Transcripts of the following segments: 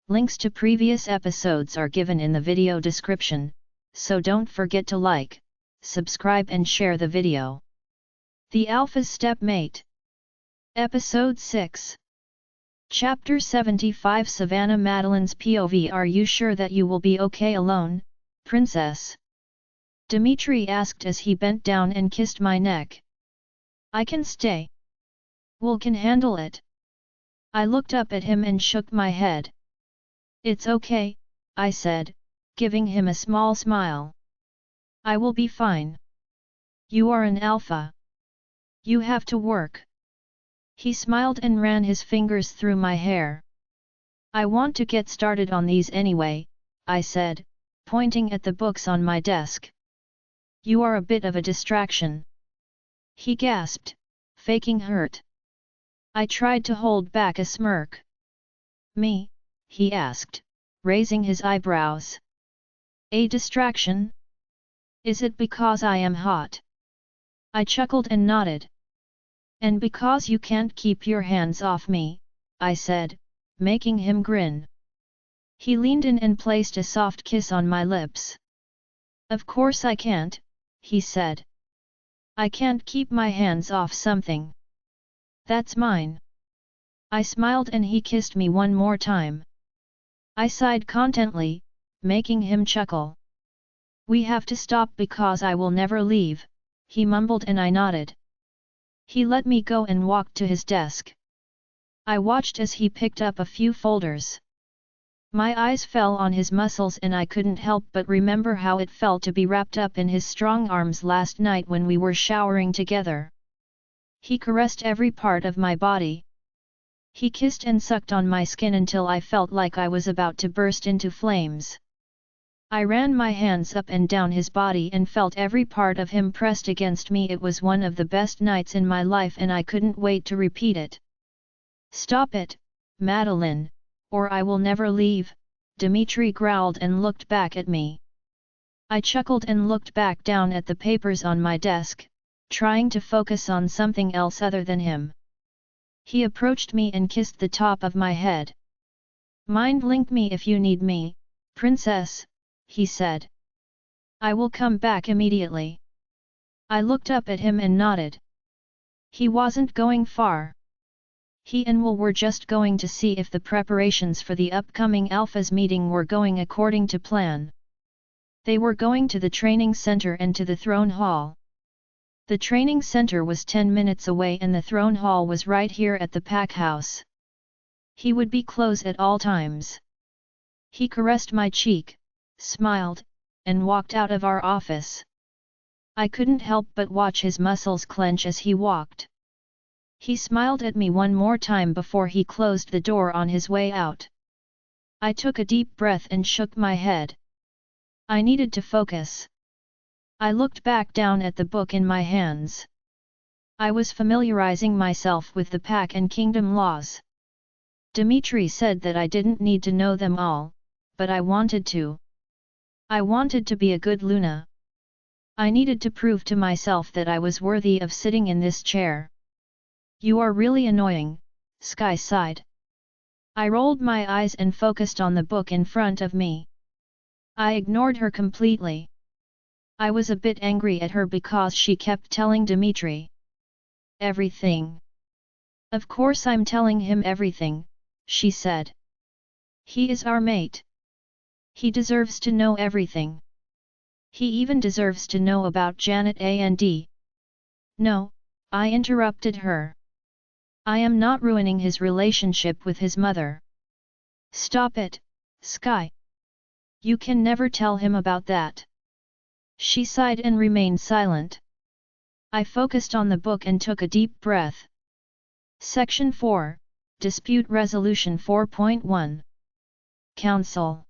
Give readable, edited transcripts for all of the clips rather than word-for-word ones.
Links to previous episodes are given in the video description, so don't forget to like, subscribe and share the video. The Alpha's Stepmate. Episode 6. Chapter 75. Savannah Madeline's POV. Are you sure that you will be okay alone, princess? Dimitri asked as he bent down and kissed my neck. I can stay. Will can handle it. I looked up at him and shook my head. It's okay, I said, giving him a small smile. I will be fine. You are an alpha. You have to work. He smiled and ran his fingers through my hair. I want to get started on these anyway, I said, pointing at the books on my desk. You are a bit of a distraction. He gasped, faking hurt. I tried to hold back a smirk. Me? He asked, raising his eyebrows. A distraction? Is it because I am hot? I chuckled and nodded. And because you can't keep your hands off me, I said, making him grin. He leaned in and placed a soft kiss on my lips. Of course I can't, he said. I can't keep my hands off something. That's mine. I smiled and he kissed me one more time. I sighed contently, making him chuckle. We have to stop because I will never leave, he mumbled and I nodded. He let me go and walked to his desk. I watched as he picked up a few folders. My eyes fell on his muscles and I couldn't help but remember how it felt to be wrapped up in his strong arms last night when we were showering together. He caressed every part of my body. He kissed and sucked on my skin until I felt like I was about to burst into flames. I ran my hands up and down his body and felt every part of him pressed against me. It was one of the best nights in my life and I couldn't wait to repeat it. Stop it, Madeline, or I will never leave, Dimitri growled and looked back at me. I chuckled and looked back down at the papers on my desk, trying to focus on something else other than him. He approached me and kissed the top of my head. Mind link me if you need me, princess, he said. I will come back immediately. I looked up at him and nodded. He wasn't going far. He and Will were just going to see if the preparations for the upcoming Alphas meeting were going according to plan. They were going to the training center and to the throne hall. The training center was 10 minutes away and the throne hall was right here at the pack house. He would be close at all times. He caressed my cheek, smiled, and walked out of our office. I couldn't help but watch his muscles clench as he walked. He smiled at me one more time before he closed the door on his way out. I took a deep breath and shook my head. I needed to focus. I looked back down at the book in my hands. I was familiarizing myself with the pack and kingdom laws. Dimitri said that I didn't need to know them all, but I wanted to. I wanted to be a good Luna. I needed to prove to myself that I was worthy of sitting in this chair. You are really annoying, Sky sighed. I rolled my eyes and focused on the book in front of me. I ignored her completely. I was a bit angry at her because she kept telling Dimitri everything. Of course I'm telling him everything, she said. He is our mate. He deserves to know everything. He even deserves to know about Janet and. No, I interrupted her. I am not ruining his relationship with his mother. Stop it, Sky. You can never tell him about that. She sighed and remained silent. I focused on the book and took a deep breath. Section 4, Dispute Resolution 4.1. Council.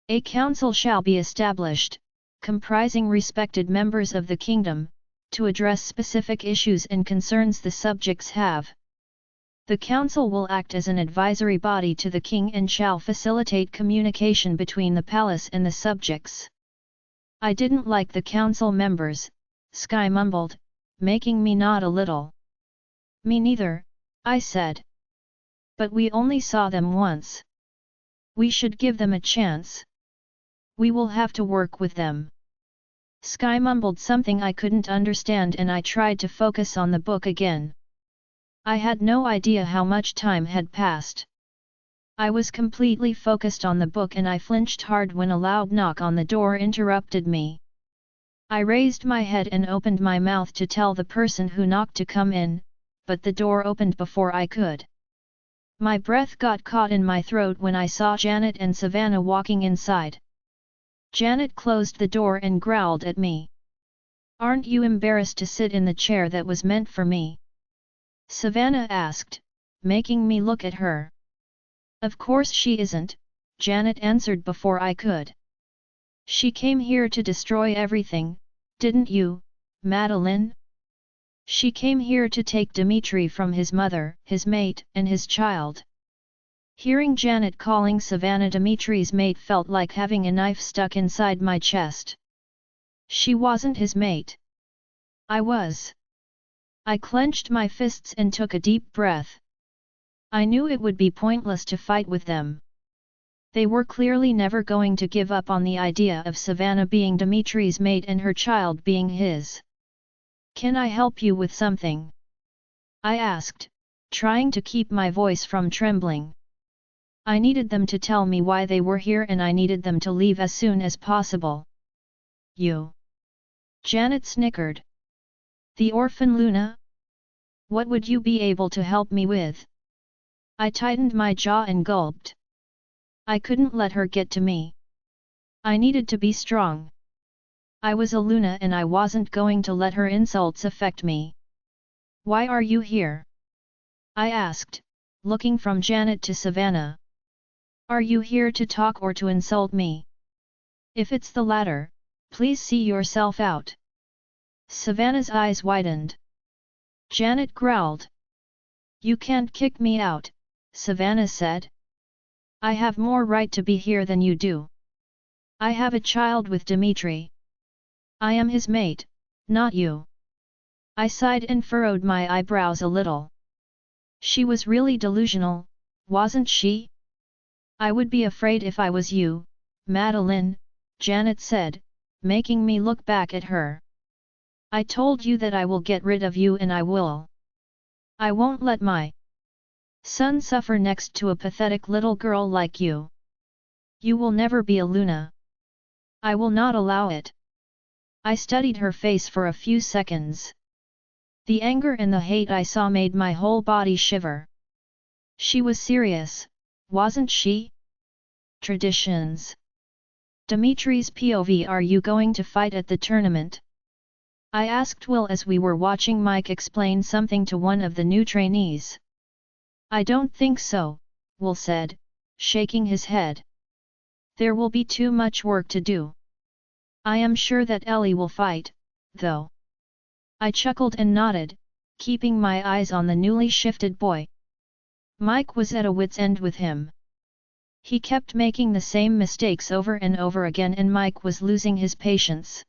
A council shall be established, comprising respected members of the kingdom, to address specific issues and concerns the subjects have. The council will act as an advisory body to the king and shall facilitate communication between the palace and the subjects. I didn't like the council members, Sky mumbled, making me nod a little. Me neither, I said. But we only saw them once. We should give them a chance. We will have to work with them. Sky mumbled something I couldn't understand and I tried to focus on the book again. I had no idea how much time had passed. I was completely focused on the book and I flinched hard when a loud knock on the door interrupted me. I raised my head and opened my mouth to tell the person who knocked to come in, but the door opened before I could. My breath got caught in my throat when I saw Janet and Savannah walking inside. Janet closed the door and growled at me. "Aren't you embarrassed to sit in the chair that was meant for me?" Savannah asked, making me look at her. "Of course she isn't," Janet answered before I could. "She came here to destroy everything, didn't you, Madeline? She came here to take Dmitri from his mother, his mate, and his child." Hearing Janet calling Savannah Dmitri's mate felt like having a knife stuck inside my chest. She wasn't his mate. I was. I clenched my fists and took a deep breath. I knew it would be pointless to fight with them. They were clearly never going to give up on the idea of Savannah being Dmitri's mate and her child being his. "Can I help you with something?" I asked, trying to keep my voice from trembling. I needed them to tell me why they were here and I needed them to leave as soon as possible. "You?" Janet snickered. "The orphan Luna? What would you be able to help me with?" I tightened my jaw and gulped. I couldn't let her get to me. I needed to be strong. I was a Luna and I wasn't going to let her insults affect me. "Why are you here?" I asked, looking from Janet to Savannah. "Are you here to talk or to insult me? If it's the latter, please see yourself out." Savannah's eyes widened. Janet growled. "You can't kick me out," Savannah said. "I have more right to be here than you do. I have a child with Dmitri. I am his mate, not you." I sighed and furrowed my eyebrows a little. She was really delusional, wasn't she? "I would be afraid if I was you, Madeline," Janet said, making me look back at her. "I told you that I will get rid of you and I will. I won't let my son suffer next to a pathetic little girl like you. You will never be a Luna. I will not allow it." I studied her face for a few seconds. The anger and the hate I saw made my whole body shiver. She was serious, wasn't she? Traditions. "Dmitri's POV, are you going to fight at the tournament?" I asked Will as we were watching Mike explain something to one of the new trainees. "I don't think so," Will said, shaking his head. "There will be too much work to do. I am sure that Ellie will fight, though." I chuckled and nodded, keeping my eyes on the newly shifted boy. Mike was at a wit's end with him. He kept making the same mistakes over and over again and Mike was losing his patience.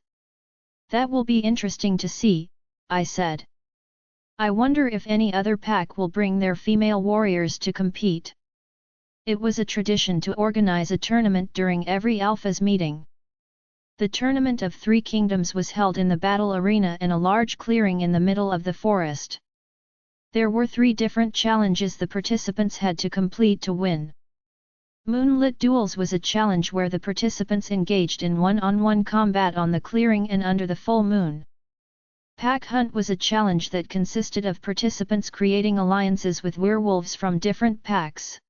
"That will be interesting to see," I said. "I wonder if any other pack will bring their female warriors to compete." It was a tradition to organize a tournament during every Alpha's meeting. The Tournament of Three Kingdoms was held in the battle arena in a large clearing in the middle of the forest. There were 3 different challenges the participants had to complete to win. Moonlit duels was a challenge where the participants engaged in one-on-one combat on the clearing and under the full moon. Pack hunt was a challenge that consisted of participants creating alliances with werewolves from different packs.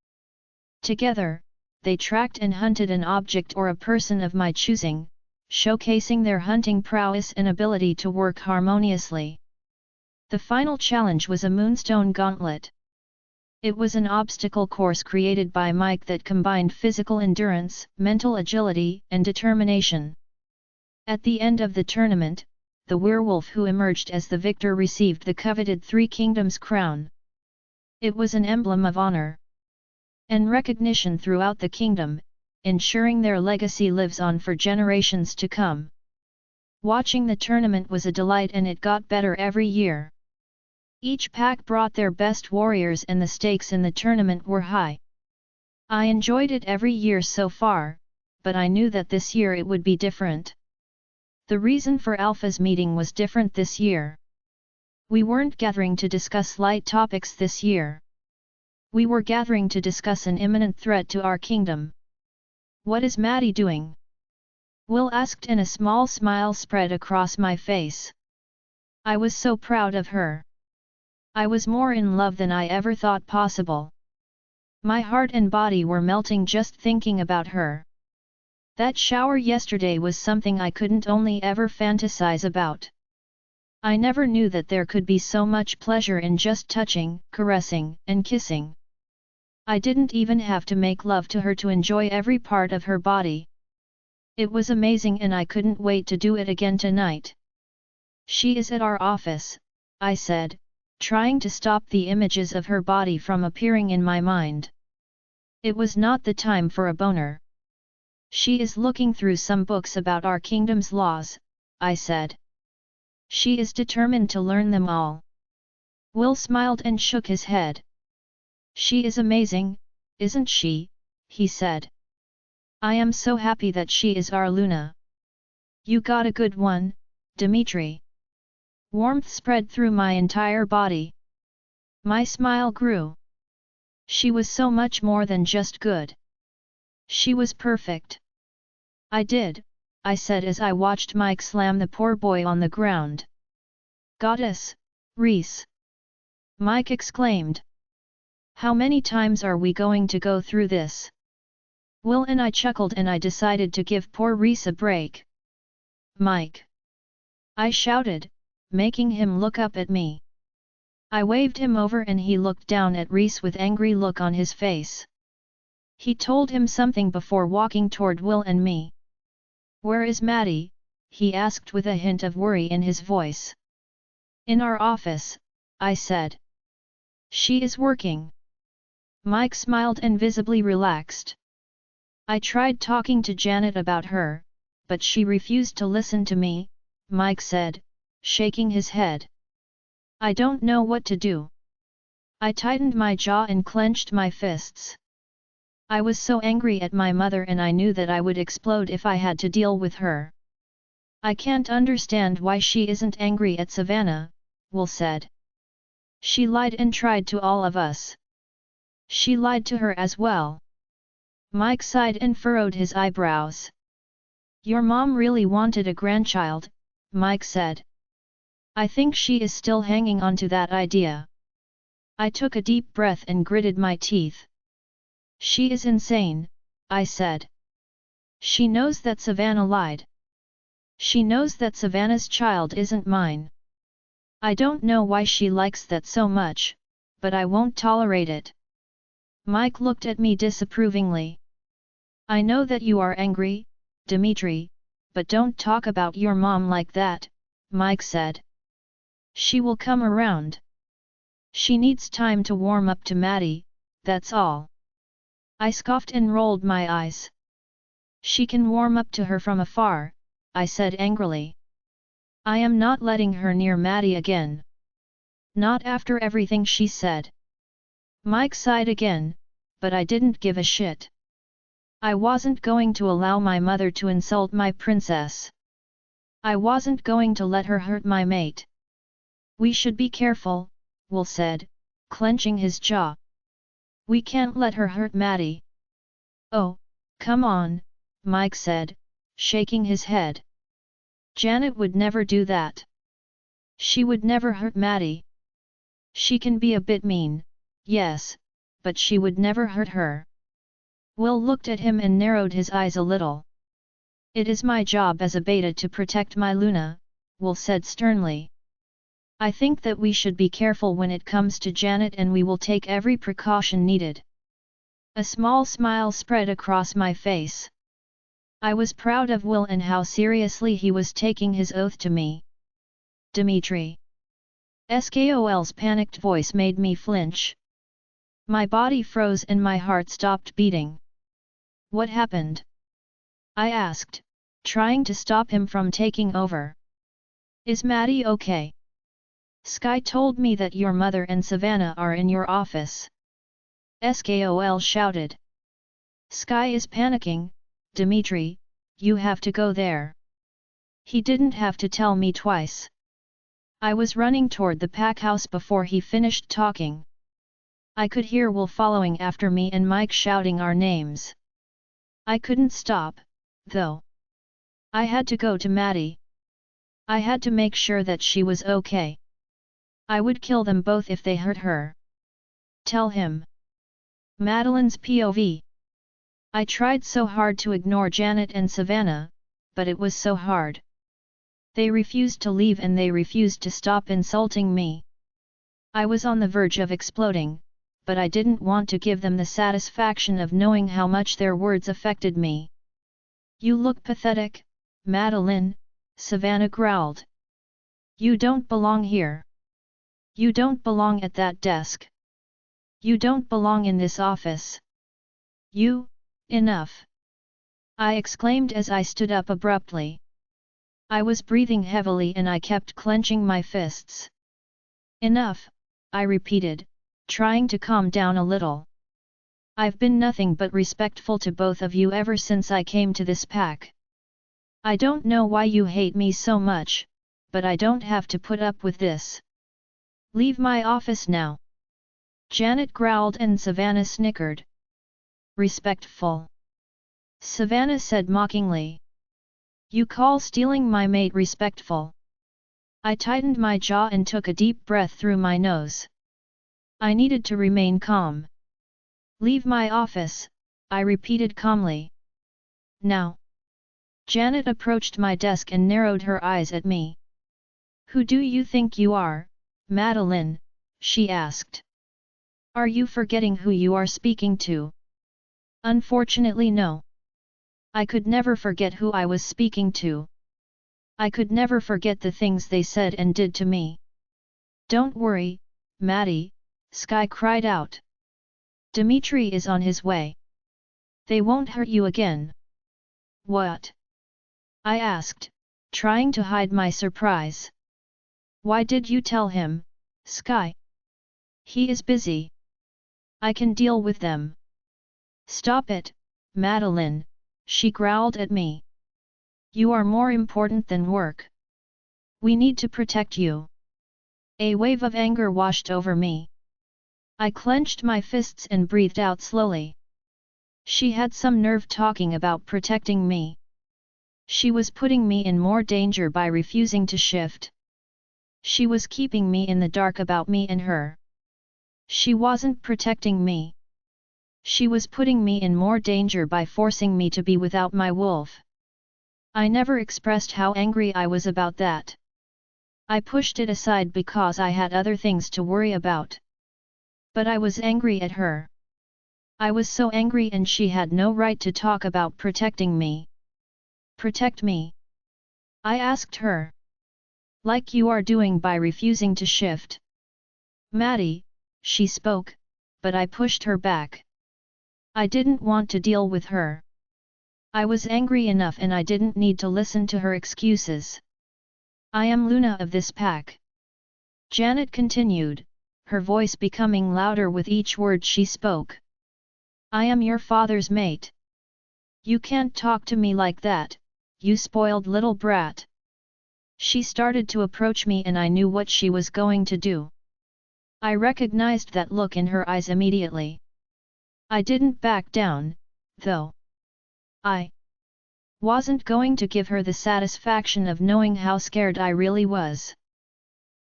Together, they tracked and hunted an object or a person of my choosing, showcasing their hunting prowess and ability to work harmoniously. The final challenge was a moonstone gauntlet. It was an obstacle course created by Mike that combined physical endurance, mental agility, and determination. At the end of the tournament, the werewolf who emerged as the victor received the coveted Three Kingdoms crown. It was an emblem of honor and recognition throughout the kingdom, ensuring their legacy lives on for generations to come. Watching the tournament was a delight and it got better every year. Each pack brought their best warriors and the stakes in the tournament were high. I enjoyed it every year so far, but I knew that this year it would be different. The reason for Alpha's meeting was different this year. We weren't gathering to discuss light topics this year. We were gathering to discuss an imminent threat to our kingdom. What is Maddie doing? Will asked and a small smile spread across my face. I was so proud of her. I was more in love than I ever thought possible. My heart and body were melting just thinking about her. That shower yesterday was something I couldn't only ever fantasize about. I never knew that there could be so much pleasure in just touching, caressing, and kissing. I didn't even have to make love to her to enjoy every part of her body. It was amazing and I couldn't wait to do it again tonight. She is at our office, I said, trying to stop the images of her body from appearing in my mind. It was not the time for a boner. She is looking through some books about our kingdom's laws, I said. She is determined to learn them all. Will smiled and shook his head. She is amazing, isn't she? He said. I am so happy that she is our Luna. You got a good one, Dmitri. Warmth spread through my entire body. My smile grew. She was so much more than just good. She was perfect. I said as I watched Mike slam the poor boy on the ground. Goddess, Reese! Mike exclaimed. How many times are we going to go through this? Will and I chuckled and I decided to give poor Reese a break. Mike! I shouted, making him look up at me. I waved him over and he looked down at Reese with angry look on his face. He told him something before walking toward Will and me. Where is Maddie? He asked with a hint of worry in his voice. In our office, I said. She is working. Mike smiled and visibly relaxed. I tried talking to Janet about her, but she refused to listen to me, Mike said, shaking his head. I don't know what to do. I tightened my jaw and clenched my fists. I was so angry at my mother and I knew that I would explode if I had to deal with her. I can't understand why she isn't angry at Savannah, Will said. She lied and tried to all of us. She lied to her as well. Mike sighed and furrowed his eyebrows. Your mom really wanted a grandchild, Mike said. I think she is still hanging on to that idea. I took a deep breath and gritted my teeth. She is insane, I said. She knows that Savannah lied. She knows that Savannah's child isn't mine. I don't know why she likes that so much, but I won't tolerate it. Mike looked at me disapprovingly. I know that you are angry, Dmitri, but don't talk about your mom like that, Mike said. She will come around. She needs time to warm up to Maddie, that's all. I scoffed and rolled my eyes. She can warm up to her from afar, I said angrily. I am not letting her near Maddie again. Not after everything she said. Mike sighed again, but I didn't give a shit. I wasn't going to allow my mother to insult my princess. I wasn't going to let her hurt my mate. We should be careful, Will said, clenching his jaw. We can't let her hurt Maddie. Oh, come on, Mike said, shaking his head. Janet would never do that. She would never hurt Maddie. She can be a bit mean, yes, but she would never hurt her. Will looked at him and narrowed his eyes a little. It is my job as a beta to protect my Luna, Will said sternly. I think that we should be careful when it comes to Janet and we will take every precaution needed. A small smile spread across my face. I was proud of Will and how seriously he was taking his oath to me. Dmitri. Skol's panicked voice made me flinch. My body froze and my heart stopped beating. What happened? I asked, trying to stop him from taking over. Is Maddie okay? Sky told me that your mother and Savannah are in your office. Skol shouted. Sky is panicking, Dmitri, you have to go there. He didn't have to tell me twice. I was running toward the pack house before he finished talking. I could hear Will following after me and Mike shouting our names. I couldn't stop, though. I had to go to Maddie. I had to make sure that she was okay. I would kill them both if they hurt her. Tell him. Madeline's POV. I tried so hard to ignore Janet and Savannah, but it was so hard. They refused to leave and they refused to stop insulting me. I was on the verge of exploding, but I didn't want to give them the satisfaction of knowing how much their words affected me. You look pathetic, Madeline, Savannah growled. You don't belong here. You don't belong at that desk. You don't belong in this office. You, enough! I exclaimed as I stood up abruptly. I was breathing heavily and I kept clenching my fists. Enough, I repeated, trying to calm down a little. I've been nothing but respectful to both of you ever since I came to this pack. I don't know why you hate me so much, but I don't have to put up with this. Leave my office now. Janet growled and Savannah snickered. Respectful. Savannah said mockingly. You call stealing my mate respectful? I tightened my jaw and took a deep breath through my nose. I needed to remain calm. Leave my office, I repeated calmly. Now. Janet approached my desk and narrowed her eyes at me. Who do you think you are, Madeline? She asked. Are you forgetting who you are speaking to? Unfortunately no. I could never forget who I was speaking to. I could never forget the things they said and did to me. Don't worry, Maddie, Sky cried out. Dmitri is on his way. They won't hurt you again. What? I asked, trying to hide my surprise. Why did you tell him, Sky? He is busy. I can deal with them. Stop it, Madeline, she growled at me. You are more important than work. We need to protect you. A wave of anger washed over me. I clenched my fists and breathed out slowly. She had some nerve talking about protecting me. She was putting me in more danger by refusing to shift. She was keeping me in the dark about me and her. She wasn't protecting me. She was putting me in more danger by forcing me to be without my wolf. I never expressed how angry I was about that. I pushed it aside because I had other things to worry about. But I was angry at her. I was so angry and she had no right to talk about protecting me. Protect me? I asked her. Like you are doing by refusing to shift. Maddie, she spoke, but I pushed her back. I didn't want to deal with her. I was angry enough and I didn't need to listen to her excuses. I am Luna of this pack. Janet continued, her voice becoming louder with each word she spoke. I am your father's mate. You can't talk to me like that, you spoiled little brat. She started to approach me and I knew what she was going to do. I recognized that look in her eyes immediately. I didn't back down, though. I wasn't going to give her the satisfaction of knowing how scared I really was.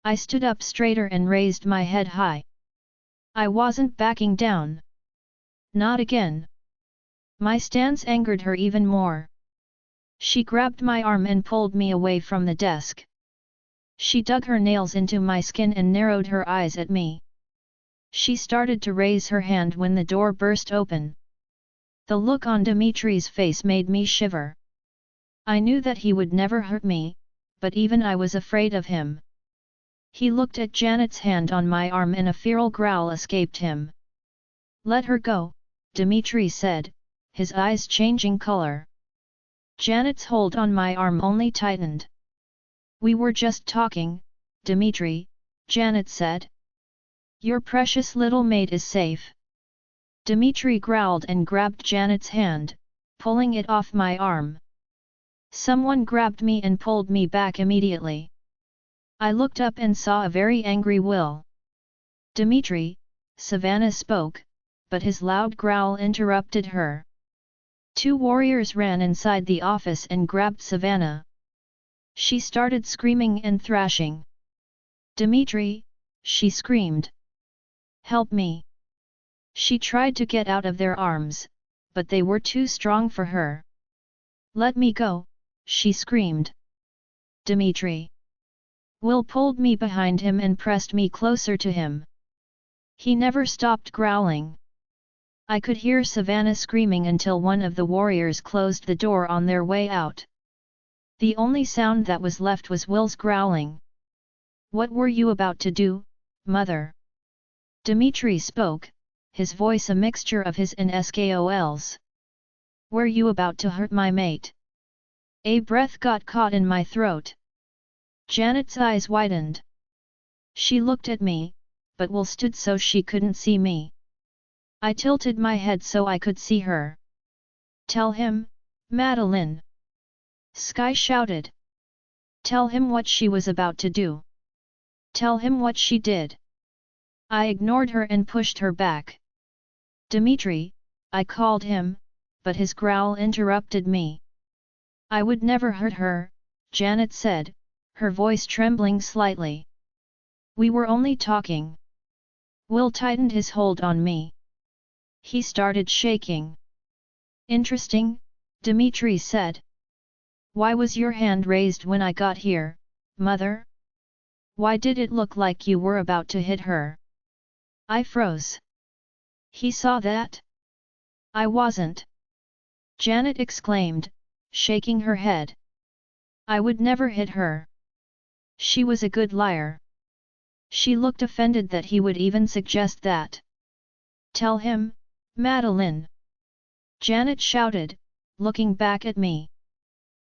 I stood up straighter and raised my head high. I wasn't backing down. Not again. My stance angered her even more. She grabbed my arm and pulled me away from the desk. She dug her nails into my skin and narrowed her eyes at me. She started to raise her hand when the door burst open. The look on Dimitri's face made me shiver. I knew that he would never hurt me, but even I was afraid of him. He looked at Janet's hand on my arm and a feral growl escaped him. Let her go, Dimitri said, his eyes changing color. Janet's hold on my arm only tightened. We were just talking, Dimitri, Janet said. Your precious little mate is safe. Dmitri growled and grabbed Janet's hand, pulling it off my arm. Someone grabbed me and pulled me back immediately. I looked up and saw a very angry Will. Dmitri, Savannah spoke, but his loud growl interrupted her. Two warriors ran inside the office and grabbed Savannah. She started screaming and thrashing. Dmitri, she screamed. Help me. She tried to get out of their arms, but they were too strong for her. Let me go, she screamed. Dmitri. Will pulled me behind him and pressed me closer to him. He never stopped growling. I could hear Savannah screaming until one of the warriors closed the door on their way out. The only sound that was left was Will's growling. What were you about to do, mother? Dmitri spoke, his voice a mixture of his and Skol's. Were you about to hurt my mate? A breath got caught in my throat. Janet's eyes widened. She looked at me, but Will stood so she couldn't see me. I tilted my head so I could see her. Tell him, Madeline. Sky shouted. Tell him what she was about to do. Tell him what she did. I ignored her and pushed her back. Dmitri, I called him, but his growl interrupted me. I would never hurt her, Janet said, her voice trembling slightly. We were only talking. Will tightened his hold on me. He started shaking. Interesting, Dmitri said. Why was your hand raised when I got here, mother? Why did it look like you were about to hit her? I froze. He saw that? I wasn't. Janet exclaimed, shaking her head. I would never hit her. She was a good liar. She looked offended that he would even suggest that. Tell him, Madeline. Janet shouted, looking back at me.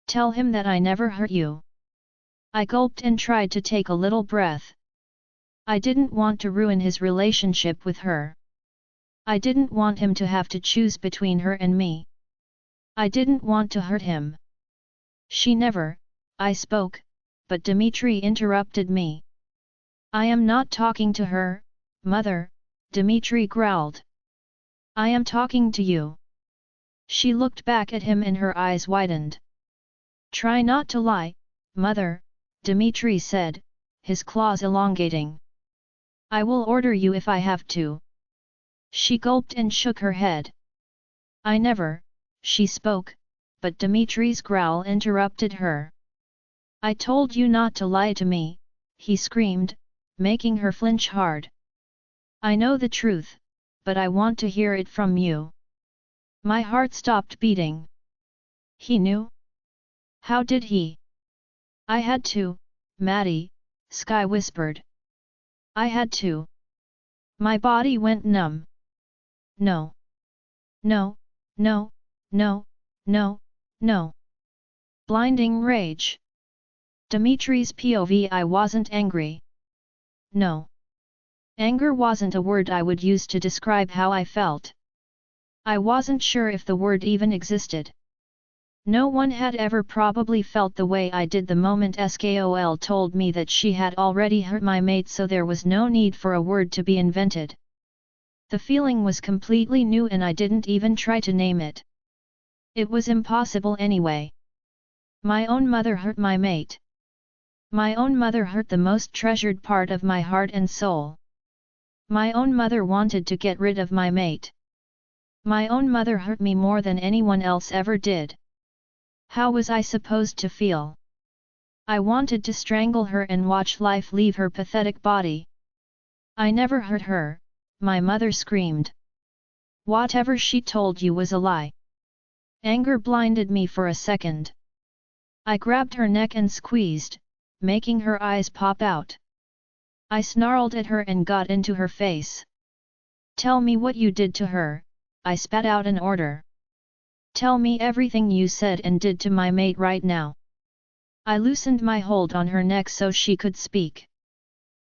Tell him that I never hurt you. I gulped and tried to take a little breath. I didn't want to ruin his relationship with her. I didn't want him to have to choose between her and me. I didn't want to hurt him. She never, I spoke, but Dmitri interrupted me. I am not talking to her, mother, Dmitri growled. I am talking to you. She looked back at him and her eyes widened. Try not to lie, mother, Dmitri said, his claws elongating. I will order you if I have to. She gulped and shook her head. I never, she spoke, but Dmitri's growl interrupted her. I told you not to lie to me, he screamed, making her flinch hard. I know the truth, but I want to hear it from you. My heart stopped beating. He knew? How did he? I had to, Maddie, Sky whispered. I had to. My body went numb. No. No, no, no, no, no. Blinding rage. Dmitri's POV. I wasn't angry. No. Anger wasn't a word I would use to describe how I felt. I wasn't sure if the word even existed. No one had ever probably felt the way I did the moment Skol told me that she had already hurt my mate, so there was no need for a word to be invented. The feeling was completely new and I didn't even try to name it. It was impossible anyway. My own mother hurt my mate. My own mother hurt the most treasured part of my heart and soul. My own mother wanted to get rid of my mate. My own mother hurt me more than anyone else ever did. How was I supposed to feel? I wanted to strangle her and watch life leave her pathetic body. I never hurt her, my mother screamed. Whatever she told you was a lie. Anger blinded me for a second. I grabbed her neck and squeezed, making her eyes pop out. I snarled at her and got into her face. Tell me what you did to her, I spat out an order. Tell me everything you said and did to my mate right now. I loosened my hold on her neck so she could speak.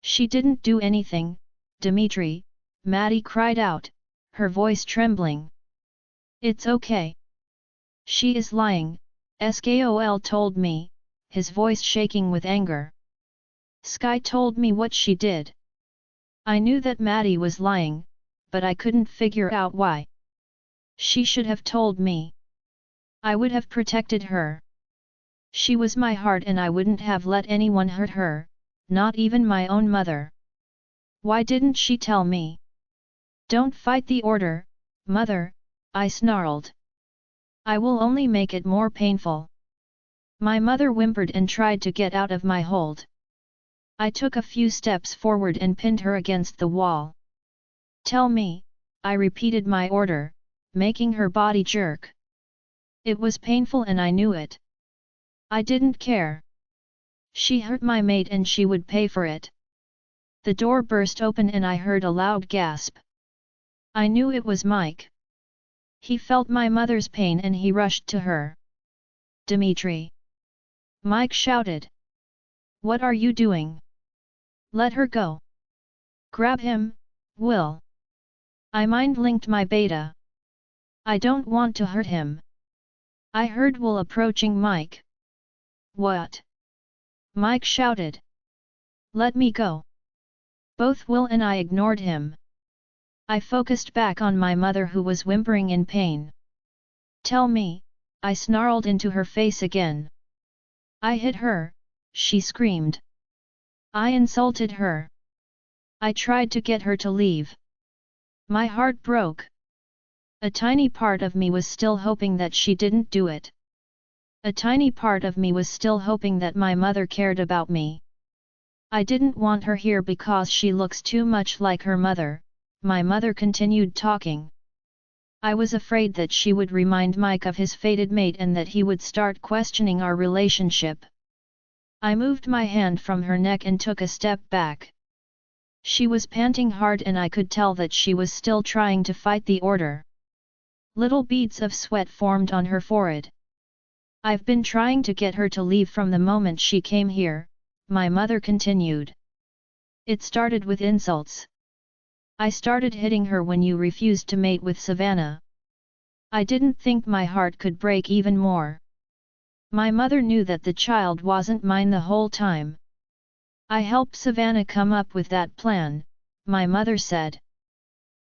She didn't do anything, Dmitri, Maddie cried out, her voice trembling. It's okay. She is lying, Skol told me, his voice shaking with anger. Sky told me what she did. I knew that Maddie was lying, but I couldn't figure out why. She should have told me. I would have protected her. She was my heart and I wouldn't have let anyone hurt her, not even my own mother. Why didn't she tell me? Don't fight the order, mother, I snarled. I will only make it more painful. My mother whimpered and tried to get out of my hold. I took a few steps forward and pinned her against the wall. Tell me, I repeated my order, making her body jerk. It was painful and I knew it. I didn't care. She hurt my mate and she would pay for it. The door burst open and I heard a loud gasp. I knew it was Mike. He felt my mother's pain and he rushed to her. Dimitri! Mike shouted. What are you doing? Let her go. Grab him, Will. I mind-linked my beta. I don't want to hurt him. I heard Will approaching Mike. What? Mike shouted. Let me go. Both Will and I ignored him. I focused back on my mother who was whimpering in pain. Tell me, I snarled into her face again. I hit her, she screamed. I insulted her. I tried to get her to leave. My heart broke. A tiny part of me was still hoping that she didn't do it. A tiny part of me was still hoping that my mother cared about me. I didn't want her here because she looks too much like her mother, my mother continued talking. I was afraid that she would remind Mike of his fated mate and that he would start questioning our relationship. I moved my hand from her neck and took a step back. She was panting hard and I could tell that she was still trying to fight the order. Little beads of sweat formed on her forehead. I've been trying to get her to leave from the moment she came here, my mother continued. It started with insults. I started hitting her when you refused to mate with Savannah. I didn't think my heart could break even more. My mother knew that the child wasn't mine the whole time. I helped Savannah come up with that plan, my mother said.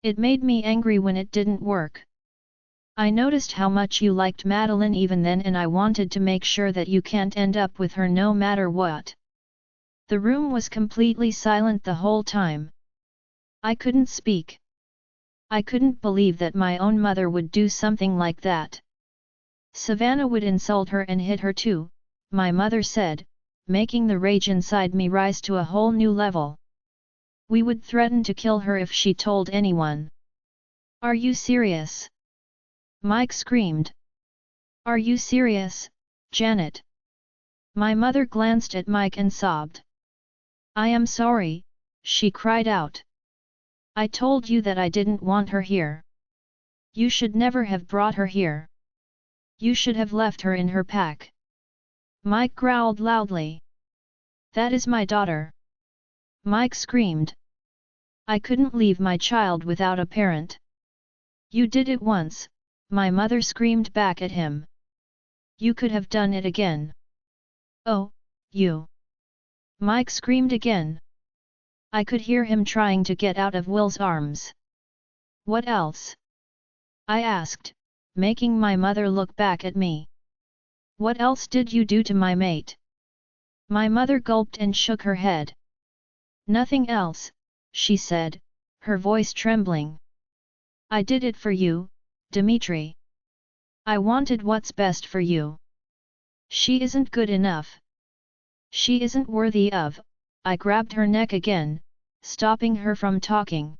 It made me angry when it didn't work. I noticed how much you liked Madeline even then and I wanted to make sure that you can't end up with her no matter what. The room was completely silent the whole time. I couldn't speak. I couldn't believe that my own mother would do something like that. Savannah would insult her and hit her too, my mother said, making the rage inside me rise to a whole new level. We would threaten to kill her if she told anyone. Are you serious? Mike screamed. Are you serious, Janet? My mother glanced at Mike and sobbed. I am sorry, she cried out. I told you that I didn't want her here. You should never have brought her here. You should have left her in her pack. Mike growled loudly. That is my daughter. Mike screamed. I couldn't leave my child without a parent. You did it once, my mother screamed back at him. You could have done it again. Oh, you. Mike screamed again. I could hear him trying to get out of Will's arms. What else? I asked, making my mother look back at me. What else did you do to my mate? My mother gulped and shook her head. Nothing else, she said, her voice trembling. I did it for you, Dimitri. I wanted what's best for you. She isn't good enough. She isn't worthy of. I grabbed her neck again, stopping her from talking.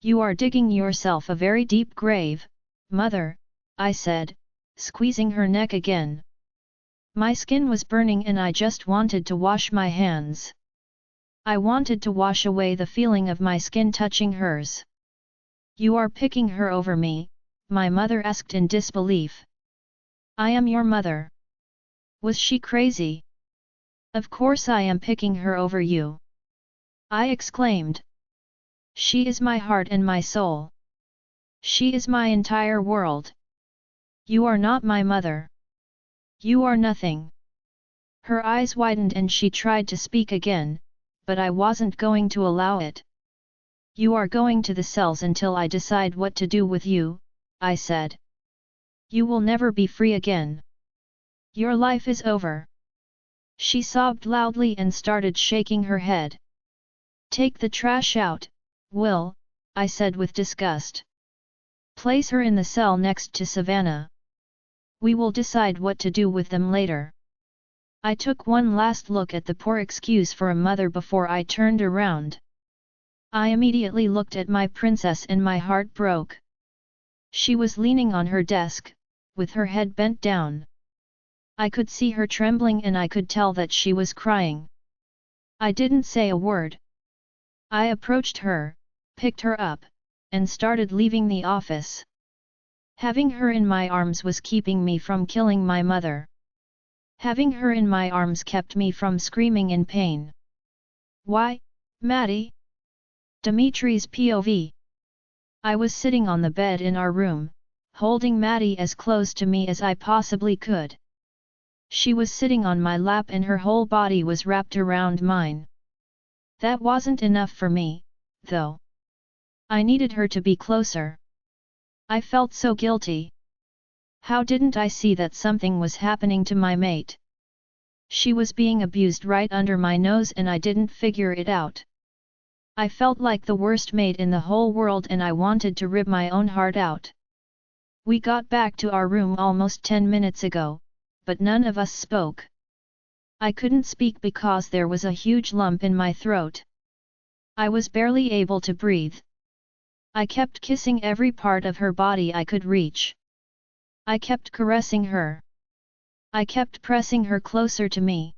You are digging yourself a very deep grave, mother, I said, squeezing her neck again. My skin was burning and I just wanted to wash my hands. I wanted to wash away the feeling of my skin touching hers. You are picking her over me, my mother asked in disbelief. I am your mother. Was she crazy? Of course I am picking her over you. I exclaimed. She is my heart and my soul. She is my entire world. You are not my mother. You are nothing. Her eyes widened and she tried to speak again, but I wasn't going to allow it. You are going to the cells until I decide what to do with you, I said. You will never be free again. Your life is over. She sobbed loudly and started shaking her head. Take the trash out, Will, I said with disgust. Place her in the cell next to Savannah. We will decide what to do with them later. I took one last look at the poor excuse for a mother before I turned around. I immediately looked at my princess and my heart broke. She was leaning on her desk, with her head bent down. I could see her trembling and I could tell that she was crying. I didn't say a word. I approached her, picked her up, and started leaving the office. Having her in my arms was keeping me from killing my mother. Having her in my arms kept me from screaming in pain. Why, Maddie? Dimitri's POV. I was sitting on the bed in our room, holding Maddie as close to me as I possibly could. She was sitting on my lap and her whole body was wrapped around mine. That wasn't enough for me, though. I needed her to be closer. I felt so guilty. How didn't I see that something was happening to my mate? She was being abused right under my nose and I didn't figure it out. I felt like the worst mate in the whole world and I wanted to rip my own heart out. We got back to our room almost 10 minutes ago, but none of us spoke. I couldn't speak because there was a huge lump in my throat. I was barely able to breathe. I kept kissing every part of her body I could reach. I kept caressing her. I kept pressing her closer to me.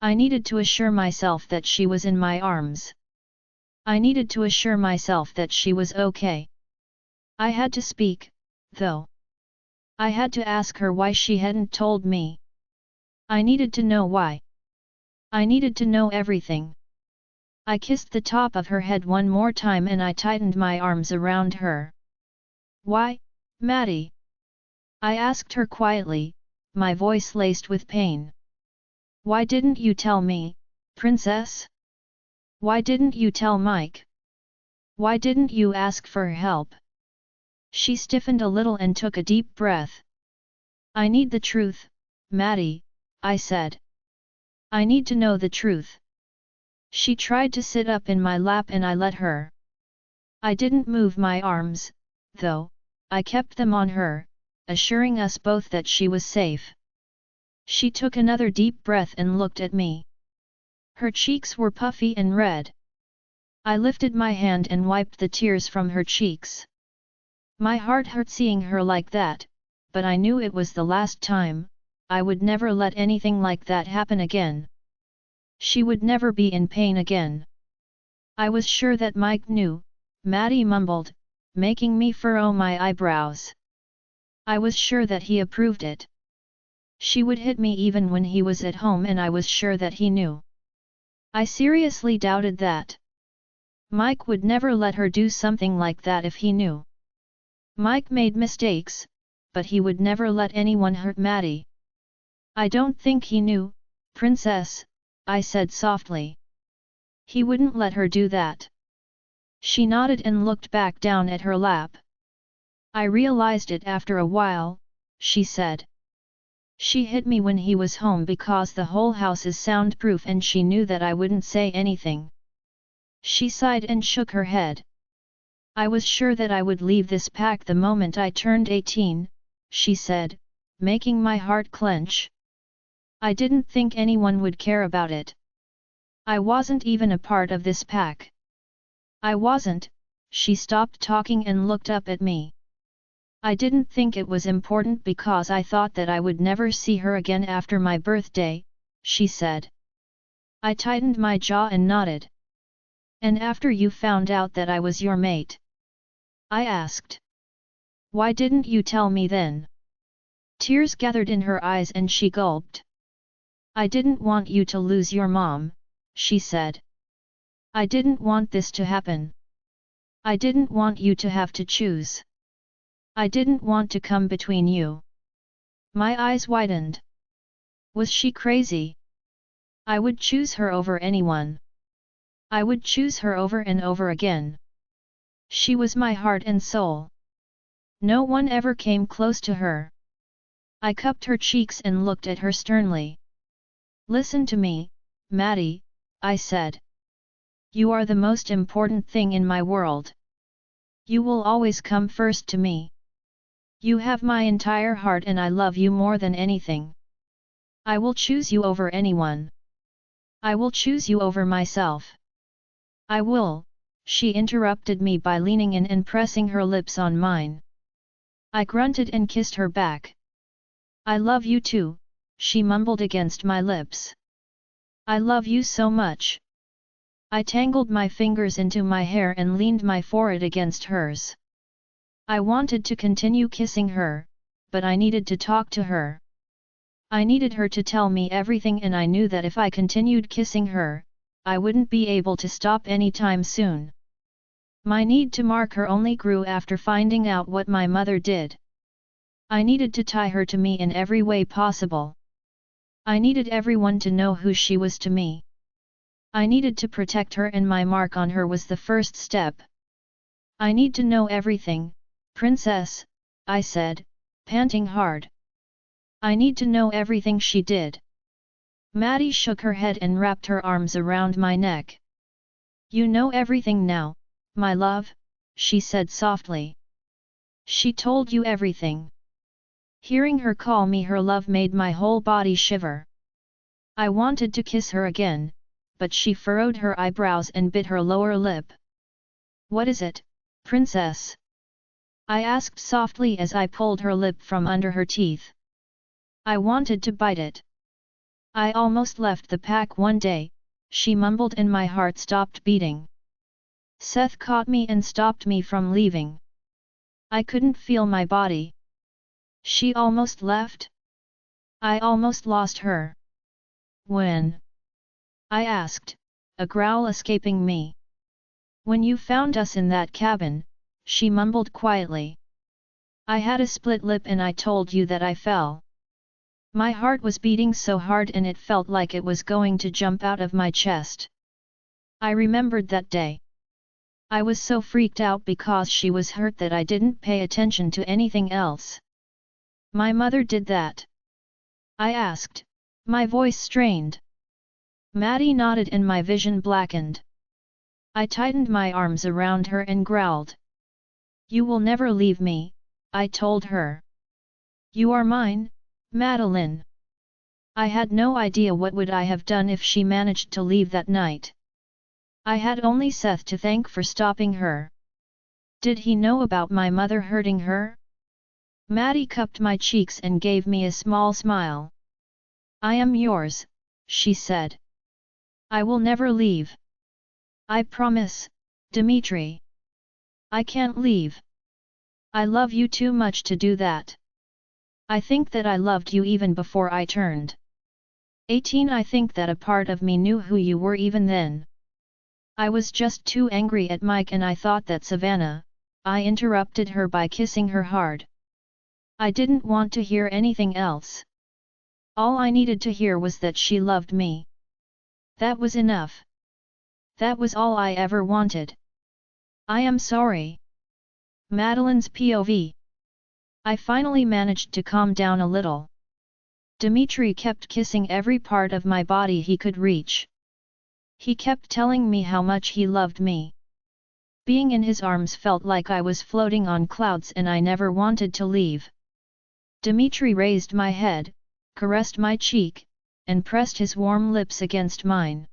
I needed to assure myself that she was in my arms. I needed to assure myself that she was okay. I had to speak, though. I had to ask her why she hadn't told me. I needed to know why. I needed to know everything. I kissed the top of her head one more time and I tightened my arms around her. Why, Maddie? I asked her quietly, my voice laced with pain. Why didn't you tell me, princess? Why didn't you tell Mike? Why didn't you ask for help? She stiffened a little and took a deep breath. I need the truth, Maddie, I said. I need to know the truth. She tried to sit up in my lap and I let her. I didn't move my arms, though. I kept them on her, assuring us both that she was safe. She took another deep breath and looked at me. Her cheeks were puffy and red. I lifted my hand and wiped the tears from her cheeks. My heart hurt seeing her like that, but I knew it was the last time. I would never let anything like that happen again. She would never be in pain again. I was sure that Mike knew, Maddie mumbled, making me furrow my eyebrows. I was sure that he approved it. She would hit me even when he was at home and I was sure that he knew. I seriously doubted that. Mike would never let her do something like that if he knew. Mike made mistakes, but he would never let anyone hurt Maddie. I don't think he knew, princess, I said softly. He wouldn't let her do that. She nodded and looked back down at her lap. I realized it after a while, she said. She hit me when he was home because the whole house is soundproof and she knew that I wouldn't say anything. She sighed and shook her head. I was sure that I would leave this pack the moment I turned 18, she said, making my heart clench. I didn't think anyone would care about it. I wasn't even a part of this pack. I wasn't. She stopped talking and looked up at me. I didn't think it was important because I thought that I would never see her again after my birthday, she said. I tightened my jaw and nodded. And after you found out that I was your mate? I asked. Why didn't you tell me then? Tears gathered in her eyes and she gulped. I didn't want you to lose your mom, she said. I didn't want this to happen. I didn't want you to have to choose. I didn't want to come between you. My eyes widened. Was she crazy? I would choose her over anyone. I would choose her over and over again. She was my heart and soul. No one ever came close to her. I cupped her cheeks and looked at her sternly. Listen to me, Maddie, I said. You are the most important thing in my world. You will always come first to me. You have my entire heart and I love you more than anything. I will choose you over anyone. I will choose you over myself. I will, she interrupted me by leaning in and pressing her lips on mine. I grunted and kissed her back. I love you too, she mumbled against my lips. I love you so much. I tangled my fingers into my hair and leaned my forehead against hers. I wanted to continue kissing her, but I needed to talk to her. I needed her to tell me everything and I knew that if I continued kissing her, I wouldn't be able to stop anytime soon. My need to mark her only grew after finding out what my mother did. I needed to tie her to me in every way possible. I needed everyone to know who she was to me. I needed to protect her and my mark on her was the first step. I need to know everything, princess, I said, panting hard. I need to know everything she did. Maddie shook her head and wrapped her arms around my neck. You know everything now, my love, she said softly. She told you everything. Hearing her call me her love made my whole body shiver. I wanted to kiss her again, but she furrowed her eyebrows and bit her lower lip. What is it, princess? I asked softly as I pulled her lip from under her teeth. I wanted to bite it. I almost left the pack one day, she mumbled and my heart stopped beating. Seth caught me and stopped me from leaving. I couldn't feel my body. She almost left? I almost lost her. When? I asked, a growl escaping me. When you found us in that cabin, she mumbled quietly. I had a split lip and I told you that I fell. My heart was beating so hard and it felt like it was going to jump out of my chest. I remembered that day. I was so freaked out because she was hurt that I didn't pay attention to anything else. My mother did that? I asked, my voice strained. Maddie nodded and my vision blackened. I tightened my arms around her and growled. You will never leave me, I told her. You are mine, Madeline. I had no idea what would I have done if she managed to leave that night. I had only Seth to thank for stopping her. Did he know about my mother hurting her? Maddie cupped my cheeks and gave me a small smile. I am yours, she said. I will never leave. I promise, Dmitri. I can't leave. I love you too much to do that. I think that I loved you even before I turned 18. I think that a part of me knew who you were even then. I was just too angry at Mike and I thought that Savannah. I interrupted her by kissing her hard. I didn't want to hear anything else. All I needed to hear was that she loved me. That was enough. That was all I ever wanted. I am sorry. Madeline's POV. I finally managed to calm down a little. Dmitri kept kissing every part of my body he could reach. He kept telling me how much he loved me. Being in his arms felt like I was floating on clouds and I never wanted to leave. Dmitri raised my head, caressed my cheek, and pressed his warm lips against mine.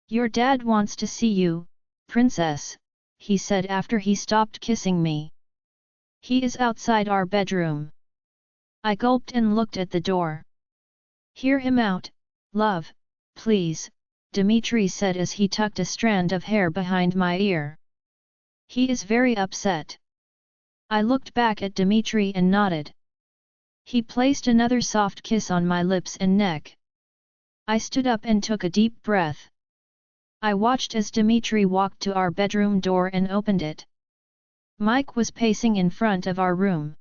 Your dad wants to see you, princess, he said after he stopped kissing me. He is outside our bedroom. I gulped and looked at the door. Hear him out, love, please, Dmitri said as he tucked a strand of hair behind my ear. He is very upset. I looked back at Dmitri and nodded. He placed another soft kiss on my lips and neck. I stood up and took a deep breath. I watched as Dmitri walked to our bedroom door and opened it. Mike was pacing in front of our room.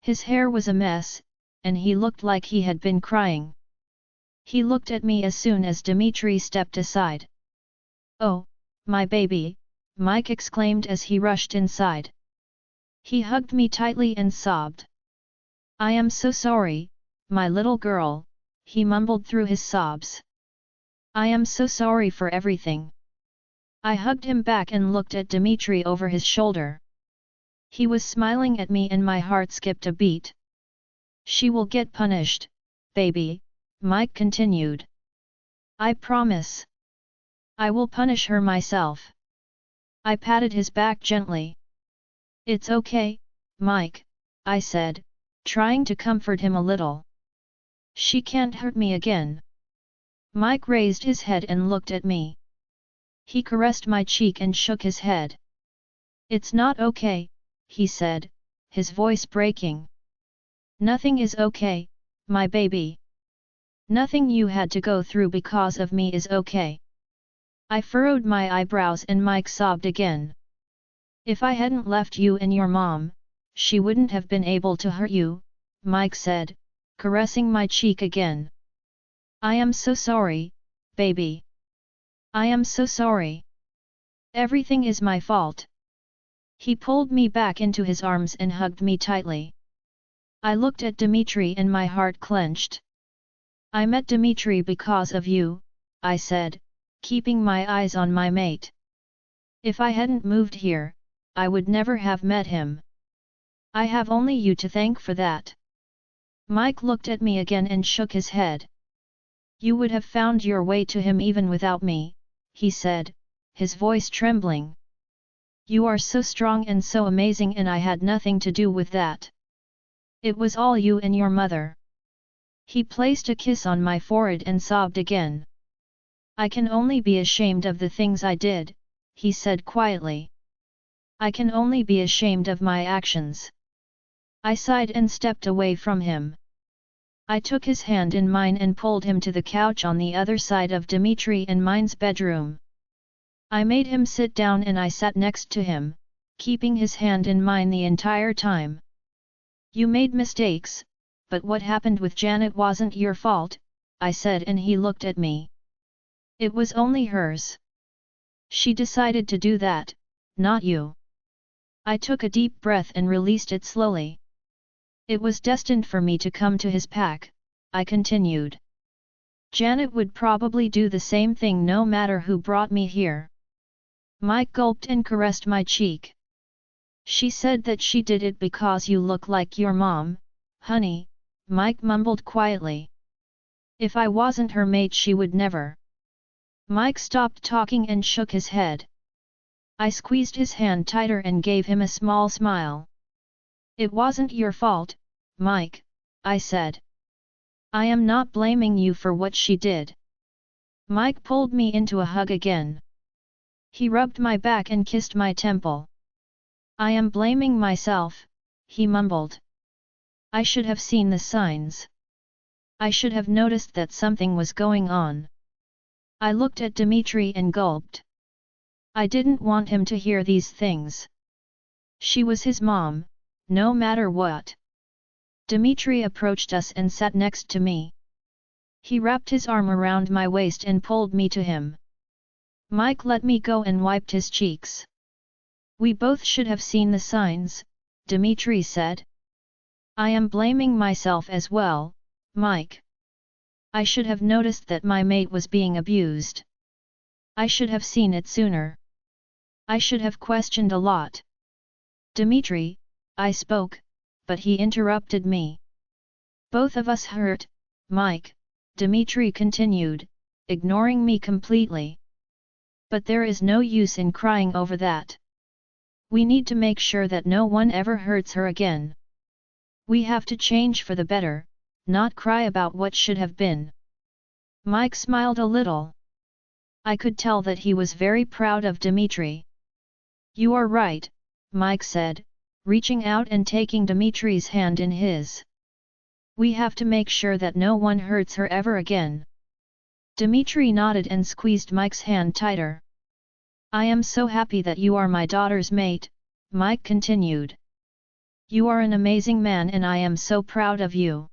His hair was a mess, and he looked like he had been crying. He looked at me as soon as Dmitri stepped aside. "Oh, my baby," Mike exclaimed as he rushed inside. He hugged me tightly and sobbed. "I am so sorry, my little girl," he mumbled through his sobs. "I am so sorry for everything." I hugged him back and looked at Dmitri over his shoulder. He was smiling at me and my heart skipped a beat. "She will get punished, baby," Mike continued. "I promise. I will punish her myself." I patted his back gently. "It's okay, Mike," I said, trying to comfort him a little. "She can't hurt me again." Mike raised his head and looked at me. He caressed my cheek and shook his head. "It's not okay," he said, his voice breaking. "Nothing is okay, my baby. Nothing you had to go through because of me is okay." I furrowed my eyebrows and Mike sobbed again. "If I hadn't left you and your mom, she wouldn't have been able to hurt you," Mike said, caressing my cheek again. "I am so sorry, baby. I am so sorry. Everything is my fault." He pulled me back into his arms and hugged me tightly. I looked at Dmitri and my heart clenched. "I met Dmitri because of you," I said, keeping my eyes on my mate. "If I hadn't moved here, I would never have met him. I have only you to thank for that." Mike looked at me again and shook his head. "You would have found your way to him even without me," he said, his voice trembling. "You are so strong and so amazing and I had nothing to do with that. It was all you and your mother." He placed a kiss on my forehead and sobbed again. "I can only be ashamed of the things I did," he said quietly. "I can only be ashamed of my actions." I sighed and stepped away from him. I took his hand in mine and pulled him to the couch on the other side of Dmitri and mine's bedroom. I made him sit down and I sat next to him, keeping his hand in mine the entire time. "You made mistakes, but what happened with Janet wasn't your fault," I said, and he looked at me. "It was only hers. She decided to do that, not you." I took a deep breath and released it slowly. "It was destined for me to come to his pack," I continued. "Janet would probably do the same thing no matter who brought me here." Mike gulped and caressed my cheek. "She said that she did it because you look like your mom, honey," Mike mumbled quietly. "If I wasn't her mate she would never." Mike stopped talking and shook his head. I squeezed his hand tighter and gave him a small smile. "It wasn't your fault, Mike," I said. "I am not blaming you for what she did." Mike pulled me into a hug again. He rubbed my back and kissed my temple. "I am blaming myself," he mumbled. "I should have seen the signs. I should have noticed that something was going on." I looked at Dmitri and gulped. I didn't want him to hear these things. She was his mom, no matter what. Dmitri approached us and sat next to me. He wrapped his arm around my waist and pulled me to him. Mike let me go and wiped his cheeks. "We both should have seen the signs," Dmitri said. "I am blaming myself as well, Mike. I should have noticed that my mate was being abused. I should have seen it sooner. I should have questioned a lot." "Dmitri," I spoke, but he interrupted me. "Both of us hurt, Mike," Dmitri continued, ignoring me completely. "But there is no use in crying over that. We need to make sure that no one ever hurts her again. We have to change for the better, not cry about what should have been." Mike smiled a little. I could tell that he was very proud of Dmitri. "You are right," Mike said, reaching out and taking Dmitri's hand in his. "We have to make sure that no one hurts her ever again." Dmitri nodded and squeezed Mike's hand tighter. "I am so happy that you are my daughter's mate," Mike continued. You are an amazing man and I am so proud of you.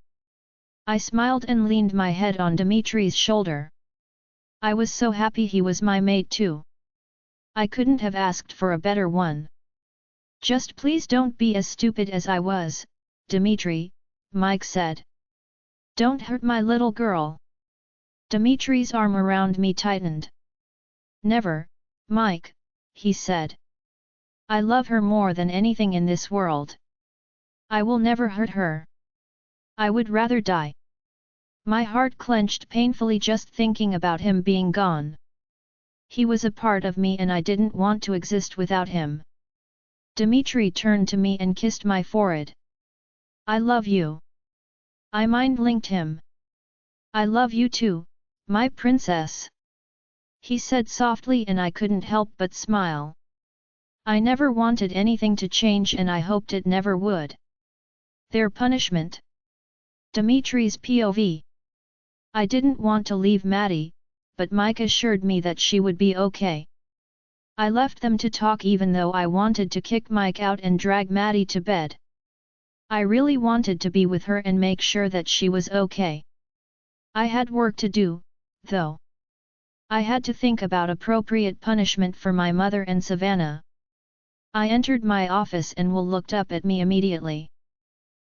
I smiled and leaned my head on Dimitri's shoulder. I was so happy he was my mate too. I couldn't have asked for a better one. Just please don't be as stupid as I was, Dimitri, Mike said. Don't hurt my little girl. Dimitri's arm around me tightened. Never, Mike, he said. I love her more than anything in this world. I will never hurt her. I would rather die. My heart clenched painfully just thinking about him being gone. He was a part of me and I didn't want to exist without him. Dimitri turned to me and kissed my forehead. I love you. I mind-linked him. I love you too, my princess. He said softly and I couldn't help but smile. I never wanted anything to change and I hoped it never would. Their punishment. Dimitri's POV. I didn't want to leave Maddie, but Mike assured me that she would be okay. I left them to talk even though I wanted to kick Mike out and drag Maddie to bed. I really wanted to be with her and make sure that she was okay. I had work to do, though. I had to think about appropriate punishment for my mother and Savannah. I entered my office and Will looked up at me immediately.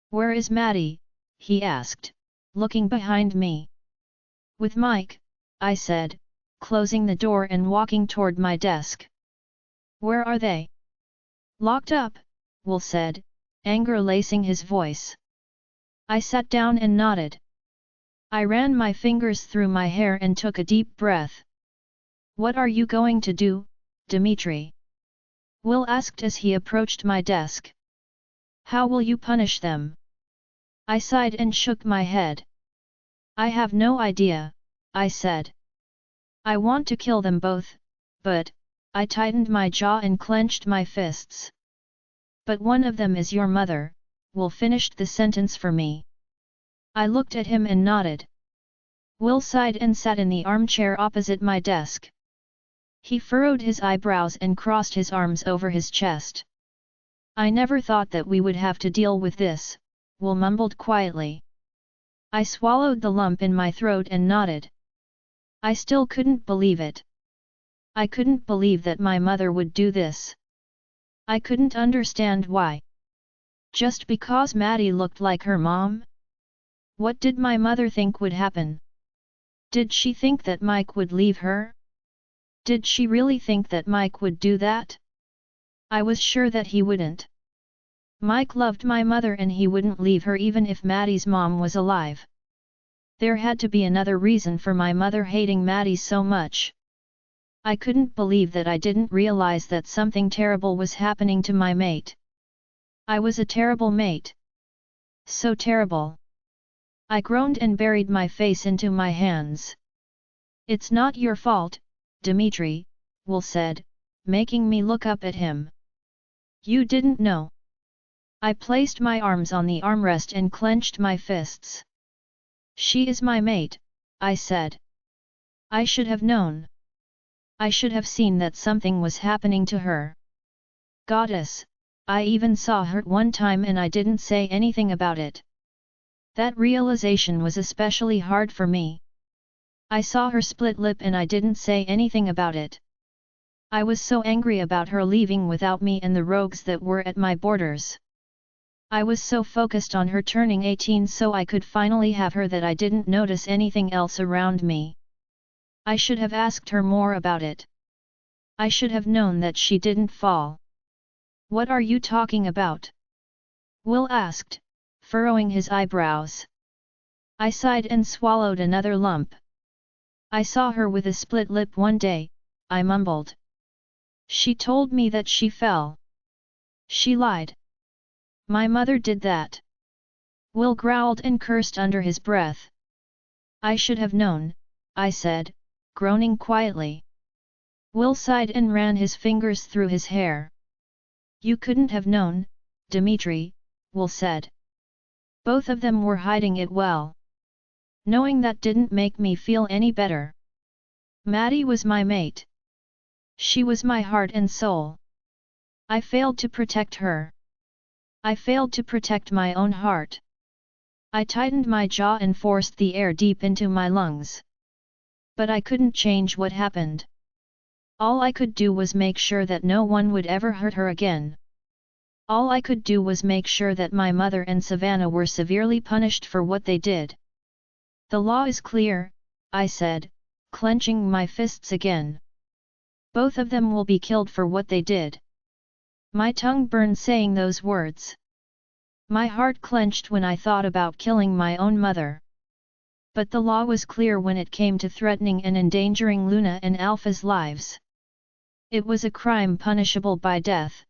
Where is Maddie? He asked, looking behind me. With Mike, I said, closing the door and walking toward my desk. Where are they? Locked up, Will said, anger lacing his voice. I sat down and nodded. I ran my fingers through my hair and took a deep breath. What are you going to do, Dimitri? Will asked as he approached my desk. How will you punish them? I sighed and shook my head. I have no idea, I said. I want to kill them both, but, I tightened my jaw and clenched my fists. But one of them is your mother, Will finished the sentence for me. I looked at him and nodded. Will sighed and sat in the armchair opposite my desk. He furrowed his eyebrows and crossed his arms over his chest. I never thought that we would have to deal with this, Will mumbled quietly. I swallowed the lump in my throat and nodded. I still couldn't believe it. I couldn't believe that my mother would do this. I couldn't understand why. Just because Maddie looked like her mom? What did my mother think would happen? Did she think that Mike would leave her? Did she really think that Mike would do that? I was sure that he wouldn't. Mike loved my mother and he wouldn't leave her even if Maddie's mom was alive. There had to be another reason for my mother hating Maddie so much. I couldn't believe that I didn't realize that something terrible was happening to my mate. I was a terrible mate. So terrible. I groaned and buried my face into my hands. It's not your fault, Dimitri, Will said, making me look up at him. You didn't know. I placed my arms on the armrest and clenched my fists. She is my mate, I said. I should have known. I should have seen that something was happening to her. Goddess, I even saw her one time and I didn't say anything about it. That realization was especially hard for me. I saw her split lip and I didn't say anything about it. I was so angry about her leaving without me and the rogues that were at my borders. I was so focused on her turning 18 so I could finally have her that I didn't notice anything else around me. I should have asked her more about it. I should have known that she didn't fall. What are you talking about? Will asked, furrowing his eyebrows. I sighed and swallowed another lump. I saw her with a split lip one day, I mumbled. She told me that she fell. She lied. My mother did that. Will growled and cursed under his breath. I should have known, I said, groaning quietly. Will sighed and ran his fingers through his hair. You couldn't have known, Dimitri, Will said. Both of them were hiding it well. Knowing that didn't make me feel any better. Maddie was my mate. She was my heart and soul. I failed to protect her. I failed to protect my own heart. I tightened my jaw and forced the air deep into my lungs. But I couldn't change what happened. All I could do was make sure that no one would ever hurt her again. All I could do was make sure that my mother and Savannah were severely punished for what they did. The law is clear, I said, clenching my fists again. Both of them will be killed for what they did. My tongue burned saying those words. My heart clenched when I thought about killing my own mother. But the law was clear when it came to threatening and endangering Luna and Alpha's lives. It was a crime punishable by death.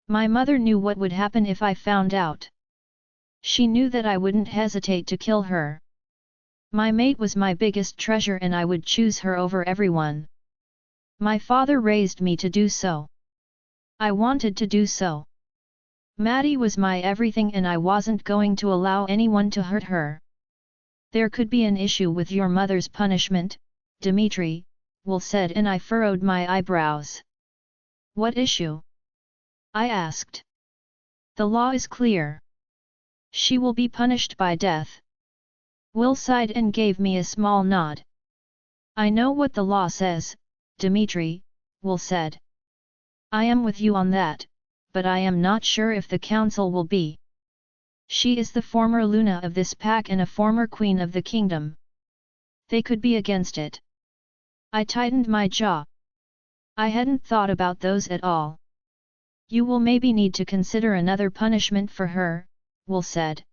My mother knew what would happen if I found out. She knew that I wouldn't hesitate to kill her. My mate was my biggest treasure and I would choose her over everyone. My father raised me to do so. I wanted to do so. Maddie was my everything and I wasn't going to allow anyone to hurt her. There could be an issue with your mother's punishment, Dmitri, Will said, and I furrowed my eyebrows. What issue? I asked. The law is clear. She will be punished by death. Will sighed and gave me a small nod. I know what the law says, Dmitri, Will said. I am with you on that, but I am not sure if the council will be. She is the former Luna of this pack and a former queen of the kingdom. They could be against it. I tightened my jaw. I hadn't thought about those at all. You will maybe need to consider another punishment for her, Will said.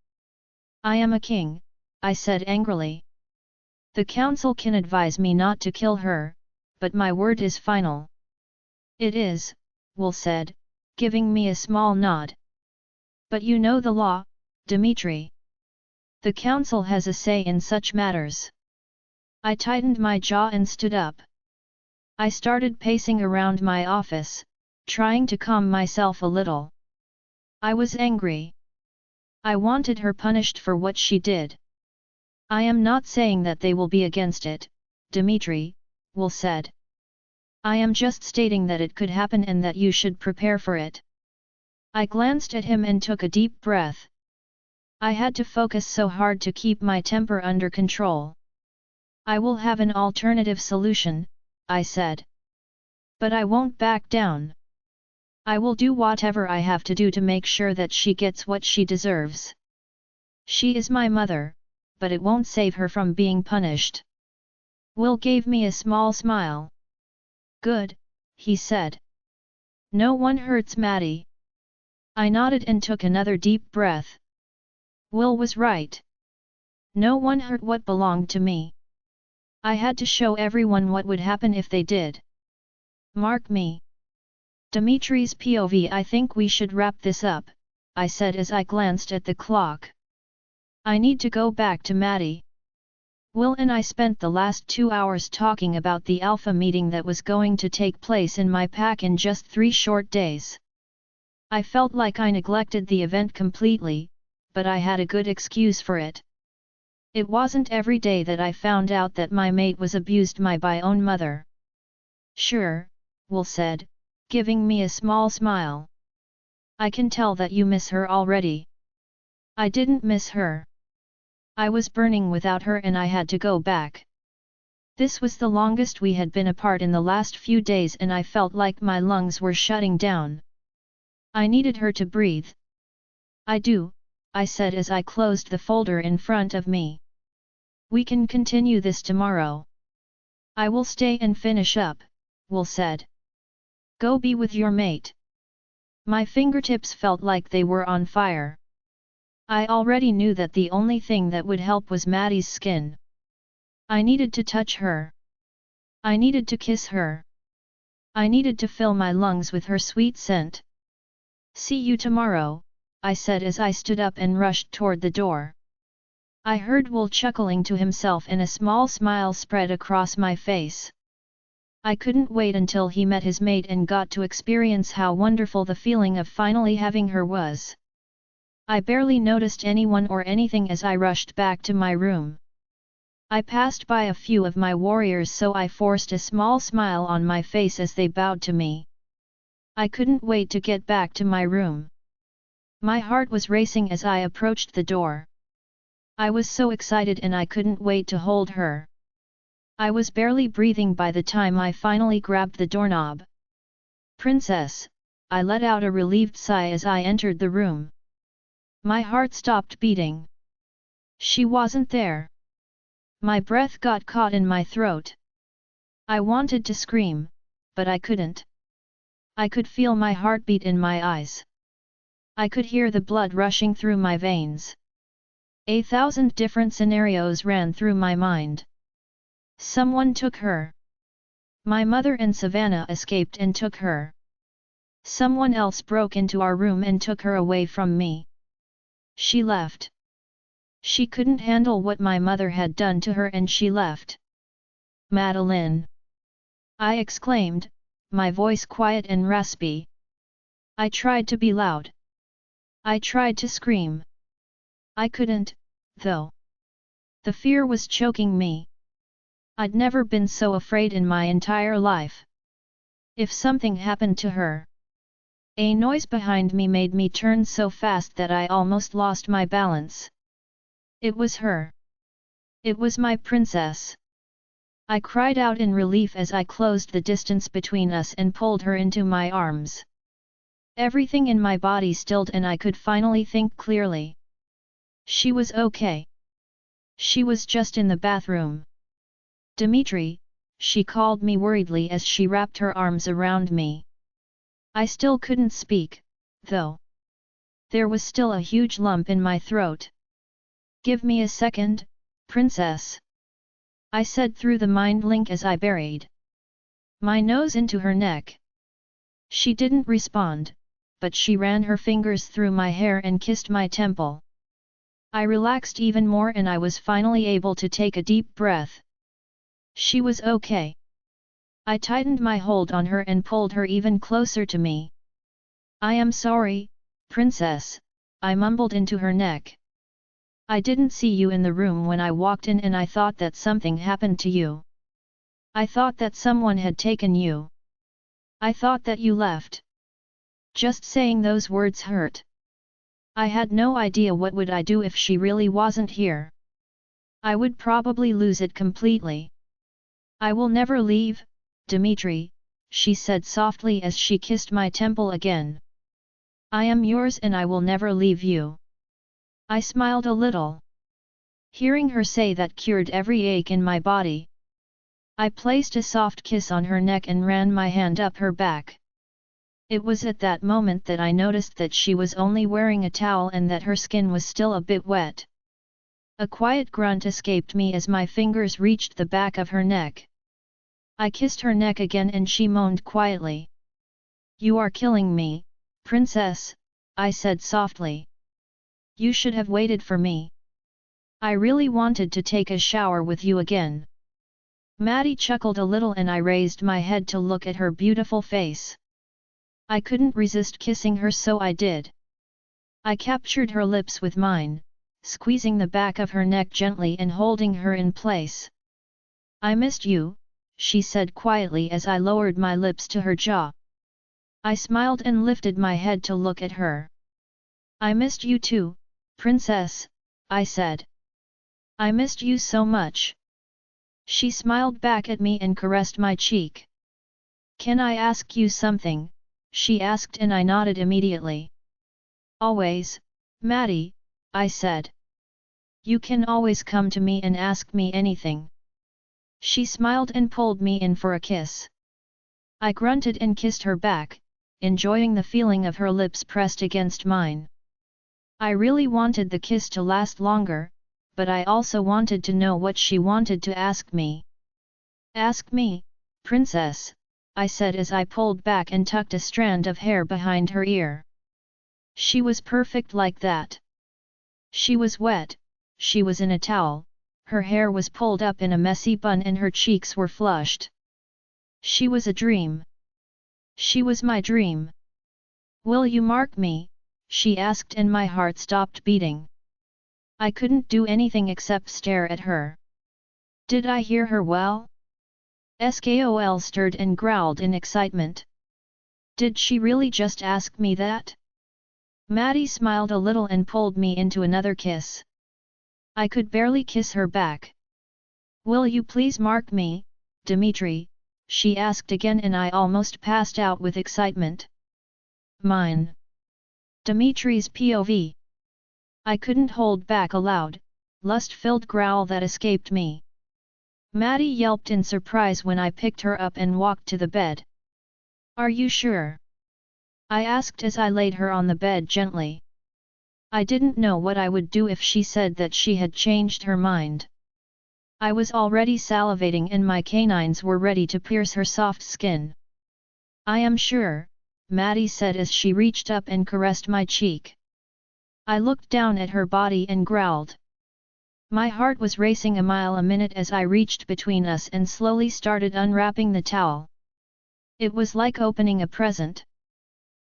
I am a king, I said angrily. The council can advise me not to kill her, but my word is final. It is, Will said, giving me a small nod. But you know the law, Dmitri. The council has a say in such matters. I tightened my jaw and stood up. I started pacing around my office, trying to calm myself a little. I was angry. I wanted her punished for what she did. I am not saying that they will be against it, Dmitri, Will said. I am just stating that it could happen and that you should prepare for it. I glanced at him and took a deep breath. I had to focus so hard to keep my temper under control. I will have an alternative solution, I said. But I won't back down. I will do whatever I have to do to make sure that she gets what she deserves. She is my mother, but it won't save her from being punished. Will gave me a small smile. Good, he said. No one hurts Maddie. I nodded and took another deep breath. Will was right. No one hurt what belonged to me. I had to show everyone what would happen if they did. Mark me. Dmitri's POV. I think we should wrap this up, I said as I glanced at the clock. I need to go back to Maddie. Will and I spent the last 2 hours talking about the alpha meeting that was going to take place in my pack in just 3 short days. I felt like I neglected the event completely, but I had a good excuse for it. It wasn't every day that I found out that my mate was abused by my own mother. Sure, Will said, giving me a small smile. I can tell that you miss her already. I didn't miss her. I was burning without her and I had to go back. This was the longest we had been apart in the last few days and I felt like my lungs were shutting down. I needed her to breathe. I do, I said as I closed the folder in front of me. We can continue this tomorrow. I will stay and finish up, Will said. Go be with your mate. My fingertips felt like they were on fire. I already knew that the only thing that would help was Maddie's skin. I needed to touch her. I needed to kiss her. I needed to fill my lungs with her sweet scent. See you tomorrow, I said as I stood up and rushed toward the door. I heard Will chuckling to himself and a small smile spread across my face. I couldn't wait until he met his mate and got to experience how wonderful the feeling of finally having her was. I barely noticed anyone or anything as I rushed back to my room. I passed by a few of my warriors, so I forced a small smile on my face as they bowed to me. I couldn't wait to get back to my room. My heart was racing as I approached the door. I was so excited and I couldn't wait to hold her. I was barely breathing by the time I finally grabbed the doorknob. "Princess," I let out a relieved sigh as I entered the room. My heart stopped beating. She wasn't there. My breath got caught in my throat. I wanted to scream, but I couldn't. I could feel my heartbeat in my eyes. I could hear the blood rushing through my veins. 1,000 different scenarios ran through my mind. Someone took her. My mother and Savannah escaped and took her. Someone else broke into our room and took her away from me. She left. She couldn't handle what my mother had done to her and she left. "Madeline!" I exclaimed, my voice quiet and raspy. I tried to be loud. I tried to scream. I couldn't, though. The fear was choking me. I'd never been so afraid in my entire life. If something happened to her. A noise behind me made me turn so fast that I almost lost my balance. It was her. It was my princess. I cried out in relief as I closed the distance between us and pulled her into my arms. Everything in my body stilled and I could finally think clearly. She was okay. She was just in the bathroom. "Dmitri," she called me worriedly as she wrapped her arms around me. I still couldn't speak, though. There was still a huge lump in my throat. "Give me a second, princess," I said through the mind link as I buried my nose into her neck. She didn't respond, but she ran her fingers through my hair and kissed my temple. I relaxed even more and I was finally able to take a deep breath. She was okay. I tightened my hold on her and pulled her even closer to me. "I am sorry, princess," I mumbled into her neck. "I didn't see you in the room when I walked in and I thought that something happened to you. I thought that someone had taken you. I thought that you left." Just saying those words hurt. I had no idea what would I do if she really wasn't here. I would probably lose it completely. "I will never leave, Dmitri," she said softly as she kissed my temple again. "I am yours and I will never leave you." I smiled a little. Hearing her say that cured every ache in my body. I placed a soft kiss on her neck and ran my hand up her back. It was at that moment that I noticed that she was only wearing a towel and that her skin was still a bit wet. A quiet grunt escaped me as my fingers reached the back of her neck. I kissed her neck again and she moaned quietly. "You are killing me, princess," I said softly. "You should have waited for me. I really wanted to take a shower with you again." Maddie chuckled a little and I raised my head to look at her beautiful face. I couldn't resist kissing her, so I did. I captured her lips with mine, squeezing the back of her neck gently and holding her in place. "I missed you," she said quietly as I lowered my lips to her jaw. I smiled and lifted my head to look at her. "I missed you too, princess," I said. "I missed you so much." She smiled back at me and caressed my cheek. "Can I ask you something?" she asked and I nodded immediately. "Always, Maddie," I said. "You can always come to me and ask me anything." She smiled and pulled me in for a kiss. I grunted and kissed her back, enjoying the feeling of her lips pressed against mine. I really wanted the kiss to last longer, but I also wanted to know what she wanted to ask me. "Ask me, princess," I said as I pulled back and tucked a strand of hair behind her ear. She was perfect like that. She was wet, she was in a towel, her hair was pulled up in a messy bun and her cheeks were flushed. She was a dream. She was my dream. "Will you mark me?" she asked and my heart stopped beating. I couldn't do anything except stare at her. Did I hear her well? Skol stirred and growled in excitement. Did she really just ask me that? Maddie smiled a little and pulled me into another kiss. I could barely kiss her back. Will you please mark me, Dmitri? She asked again and I almost passed out with excitement. Mine. Dmitri's POV. I couldn't hold back a loud, lust-filled growl that escaped me. Maddie yelped in surprise when I picked her up and walked to the bed. Are you sure? I asked as I laid her on the bed gently. I didn't know what I would do if she said that she had changed her mind. I was already salivating and my canines were ready to pierce her soft skin. I am sure, Maddie said as she reached up and caressed my cheek. I looked down at her body and growled. My heart was racing a mile a minute as I reached between us and slowly started unwrapping the towel. It was like opening a present.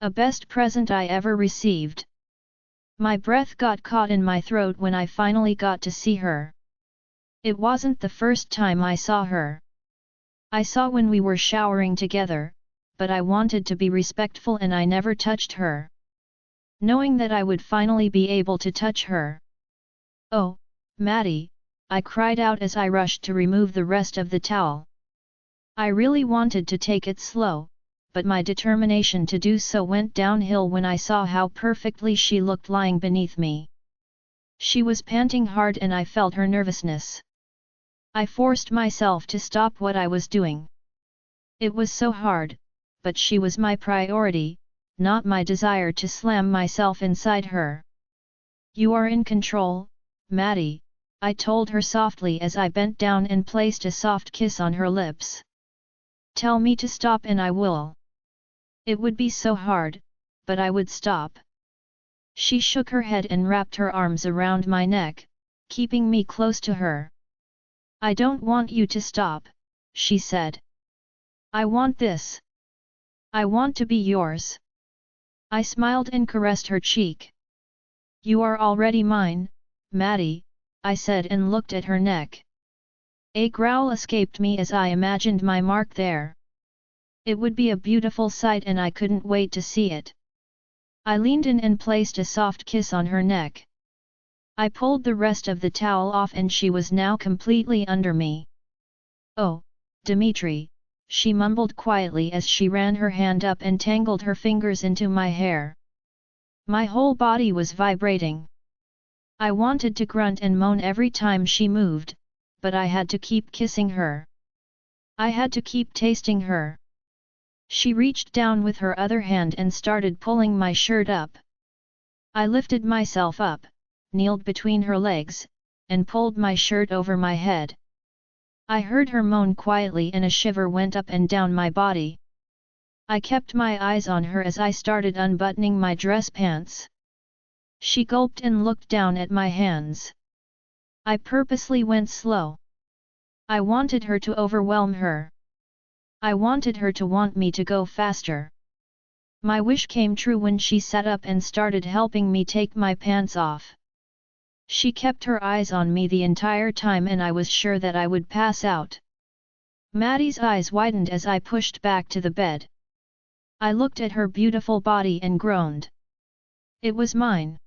A best present I ever received. My breath got caught in my throat when I finally got to see her. It wasn't the first time I saw her. I saw when we were showering together, but I wanted to be respectful and I never touched her. Knowing that I would finally be able to touch her. Oh, Maddie, I cried out as I rushed to remove the rest of the towel. I really wanted to take it slow, but my determination to do so went downhill when I saw how perfectly she looked lying beneath me. She was panting hard and I felt her nervousness. I forced myself to stop what I was doing. It was so hard, but she was my priority, not my desire to slam myself inside her. You are in control, Maddie, I told her softly as I bent down and placed a soft kiss on her lips. Tell me to stop and I will. It would be so hard, but I would stop. She shook her head and wrapped her arms around my neck, keeping me close to her. I don't want you to stop, she said. I want this. I want to be yours. I smiled and caressed her cheek. You are already mine, Maddie, I said and looked at her neck. A growl escaped me as I imagined my mark there. It would be a beautiful sight and I couldn't wait to see it. I leaned in and placed a soft kiss on her neck. I pulled the rest of the towel off and she was now completely under me. Oh, Dmitri, she mumbled quietly as she ran her hand up and tangled her fingers into my hair. My whole body was vibrating. I wanted to grunt and moan every time she moved, but I had to keep kissing her. I had to keep tasting her. She reached down with her other hand and started pulling my shirt up. I lifted myself up, kneeled between her legs, and pulled my shirt over my head. I heard her moan quietly and a shiver went up and down my body. I kept my eyes on her as I started unbuttoning my dress pants. She gulped and looked down at my hands. I purposely went slow. I wanted her to overwhelm her. I wanted her to want me to go faster. My wish came true when she sat up and started helping me take my pants off. She kept her eyes on me the entire time and I was sure that I would pass out. Maddie's eyes widened as I pushed back to the bed. I looked at her beautiful body and groaned. It was mine.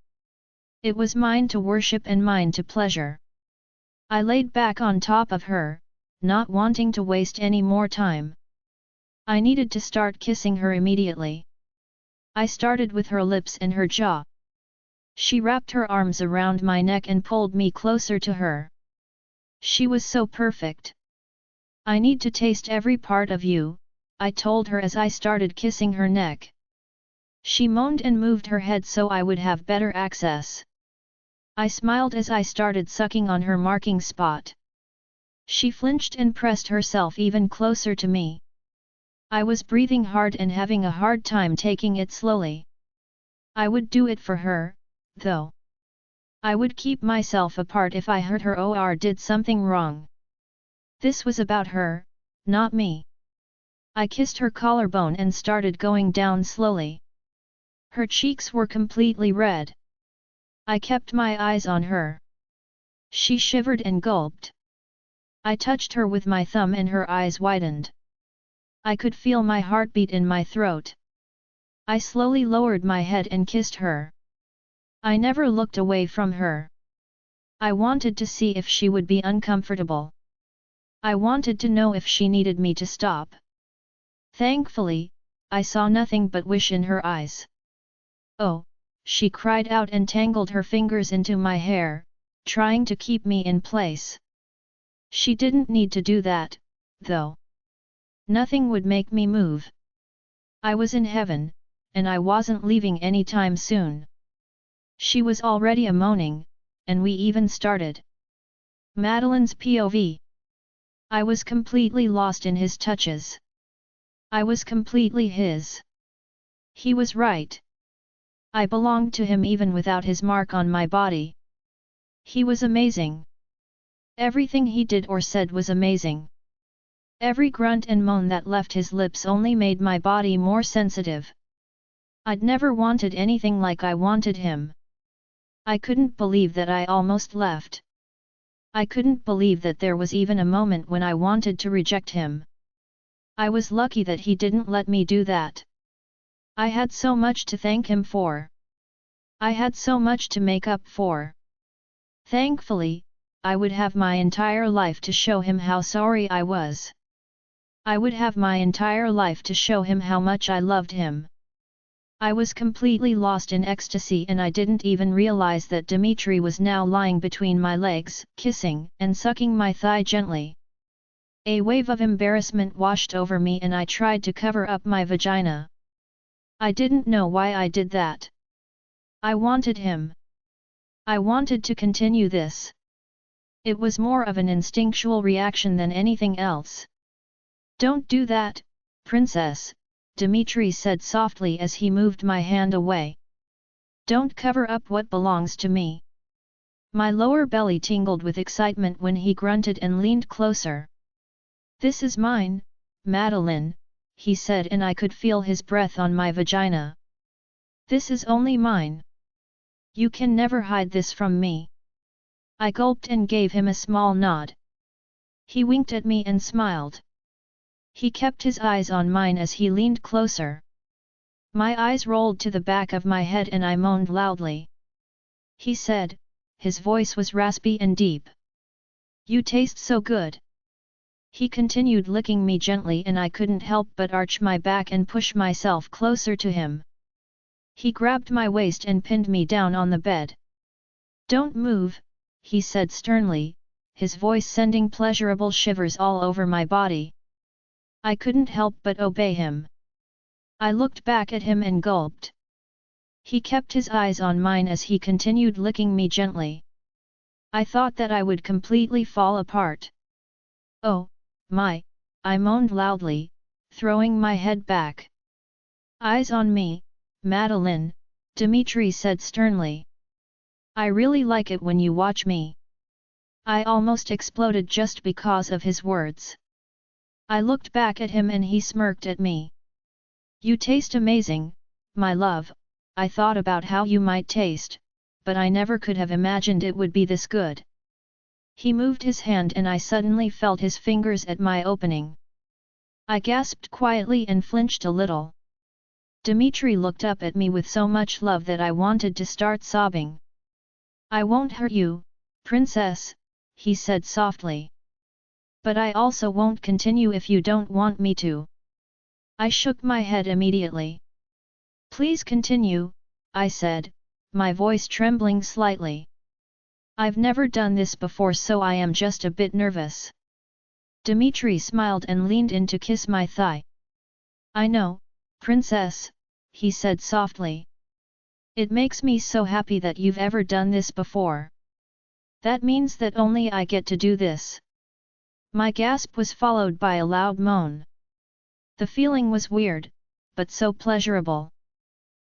It was mine to worship and mine to pleasure. I laid back on top of her, not wanting to waste any more time. I needed to start kissing her immediately. I started with her lips and her jaw. She wrapped her arms around my neck and pulled me closer to her. She was so perfect. I need to taste every part of you, I told her as I started kissing her neck. She moaned and moved her head so I would have better access. I smiled as I started sucking on her marking spot. She flinched and pressed herself even closer to me. I was breathing hard and having a hard time taking it slowly. I would do it for her, though. I would keep myself apart if I hurt her or did something wrong. This was about her, not me. I kissed her collarbone and started going down slowly. Her cheeks were completely red. I kept my eyes on her. She shivered and gulped. I touched her with my thumb and her eyes widened. I could feel my heartbeat in my throat. I slowly lowered my head and kissed her. I never looked away from her. I wanted to see if she would be uncomfortable. I wanted to know if she needed me to stop. Thankfully, I saw nothing but wish in her eyes. Oh, she cried out and tangled her fingers into my hair, trying to keep me in place. She didn't need to do that, though. Nothing would make me move. I was in heaven, and I wasn't leaving any time soon. She was already moaning, and we even started. Madeline's POV. I was completely lost in his touches. I was completely his. He was right. I belonged to him even without his mark on my body. He was amazing. Everything he did or said was amazing. Every grunt and moan that left his lips only made my body more sensitive. I'd never wanted anything like I wanted him. I couldn't believe that I almost left. I couldn't believe that there was even a moment when I wanted to reject him. I was lucky that he didn't let me do that. I had so much to thank him for. I had so much to make up for. Thankfully, I would have my entire life to show him how sorry I was. I would have my entire life to show him how much I loved him. I was completely lost in ecstasy and I didn't even realize that Dmitri was now lying between my legs, kissing and sucking my thigh gently. A wave of embarrassment washed over me and I tried to cover up my vagina. I didn't know why I did that. I wanted him. I wanted to continue this. It was more of an instinctual reaction than anything else. "Don't do that, princess," Dmitri said softly as he moved my hand away. "Don't cover up what belongs to me." My lower belly tingled with excitement when he grunted and leaned closer. "This is mine, Madeline," he said, and I could feel his breath on my vagina. "This is only mine. You can never hide this from me." I gulped and gave him a small nod. He winked at me and smiled. He kept his eyes on mine as he leaned closer. My eyes rolled to the back of my head and I moaned loudly. He said, his voice was raspy and deep. "You taste so good." He continued licking me gently and I couldn't help but arch my back and push myself closer to him. He grabbed my waist and pinned me down on the bed. "Don't move," he said sternly, his voice sending pleasurable shivers all over my body. I couldn't help but obey him. I looked back at him and gulped. He kept his eyes on mine as he continued licking me gently. I thought that I would completely fall apart. "Oh, my," I moaned loudly, throwing my head back. "Eyes on me, Madeline," Dmitri said sternly. "I really like it when you watch me." I almost exploded just because of his words. I looked back at him and he smirked at me. "You taste amazing, my love. I thought about how you might taste, but I never could have imagined it would be this good." He moved his hand and I suddenly felt his fingers at my opening. I gasped quietly and flinched a little. Dmitri looked up at me with so much love that I wanted to start sobbing. "I won't hurt you, princess," he said softly. "But I also won't continue if you don't want me to." I shook my head immediately. "Please continue," I said, my voice trembling slightly. "I've never done this before so I am just a bit nervous." Dmitri smiled and leaned in to kiss my thigh. "I know, princess," he said softly. "It makes me so happy that you've ever done this before. That means that only I get to do this." My gasp was followed by a loud moan. The feeling was weird, but so pleasurable.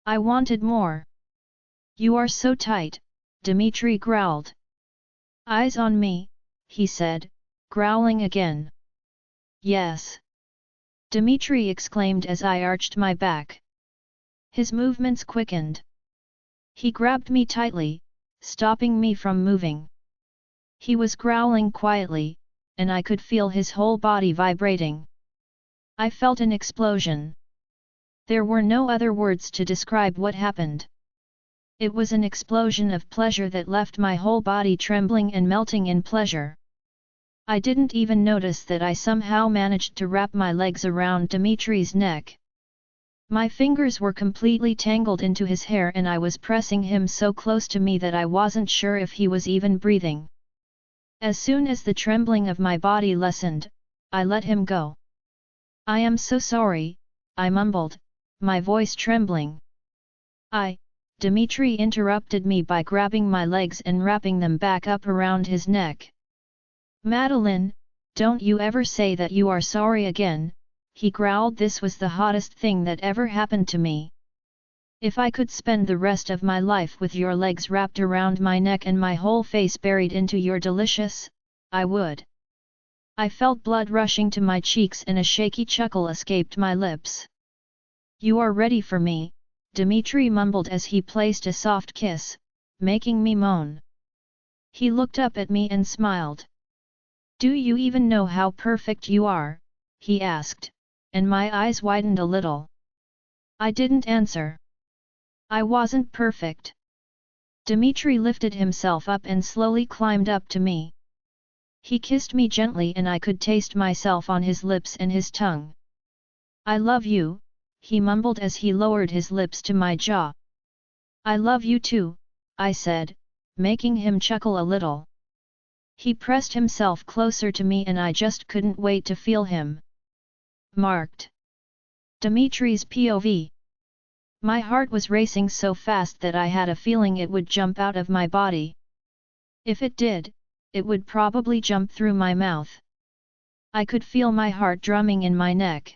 I wanted more. "You are so tight," Dmitri growled. "Eyes on me," he said, growling again. "Yes!" Dmitri exclaimed as I arched my back. His movements quickened. He grabbed me tightly, stopping me from moving. He was growling quietly, and I could feel his whole body vibrating. I felt an explosion. There were no other words to describe what happened. It was an explosion of pleasure that left my whole body trembling and melting in pleasure. I didn't even notice that I somehow managed to wrap my legs around Dimitri's neck. My fingers were completely tangled into his hair and I was pressing him so close to me that I wasn't sure if he was even breathing. As soon as the trembling of my body lessened, I let him go. "I am so sorry," I mumbled, my voice trembling. Dimitri interrupted me by grabbing my legs and wrapping them back up around his neck. "Madeline, don't you ever say that you are sorry again," he growled. "This was the hottest thing that ever happened to me. If I could spend the rest of my life with your legs wrapped around my neck and my whole face buried into your delicious, I would." I felt blood rushing to my cheeks and a shaky chuckle escaped my lips. "You are ready for me," Dimitri mumbled as he placed a soft kiss, making me moan. He looked up at me and smiled. "Do you even know how perfect you are?" he asked, and my eyes widened a little. I didn't answer. I wasn't perfect. Dimitri lifted himself up and slowly climbed up to me. He kissed me gently and I could taste myself on his lips and his tongue. "I love you," he mumbled as he lowered his lips to my jaw. "I love you too," I said, making him chuckle a little. He pressed himself closer to me and I just couldn't wait to feel him. Marked. Dimitri's POV. My heart was racing so fast that I had a feeling it would jump out of my body. If it did, it would probably jump through my mouth. I could feel my heart drumming in my neck.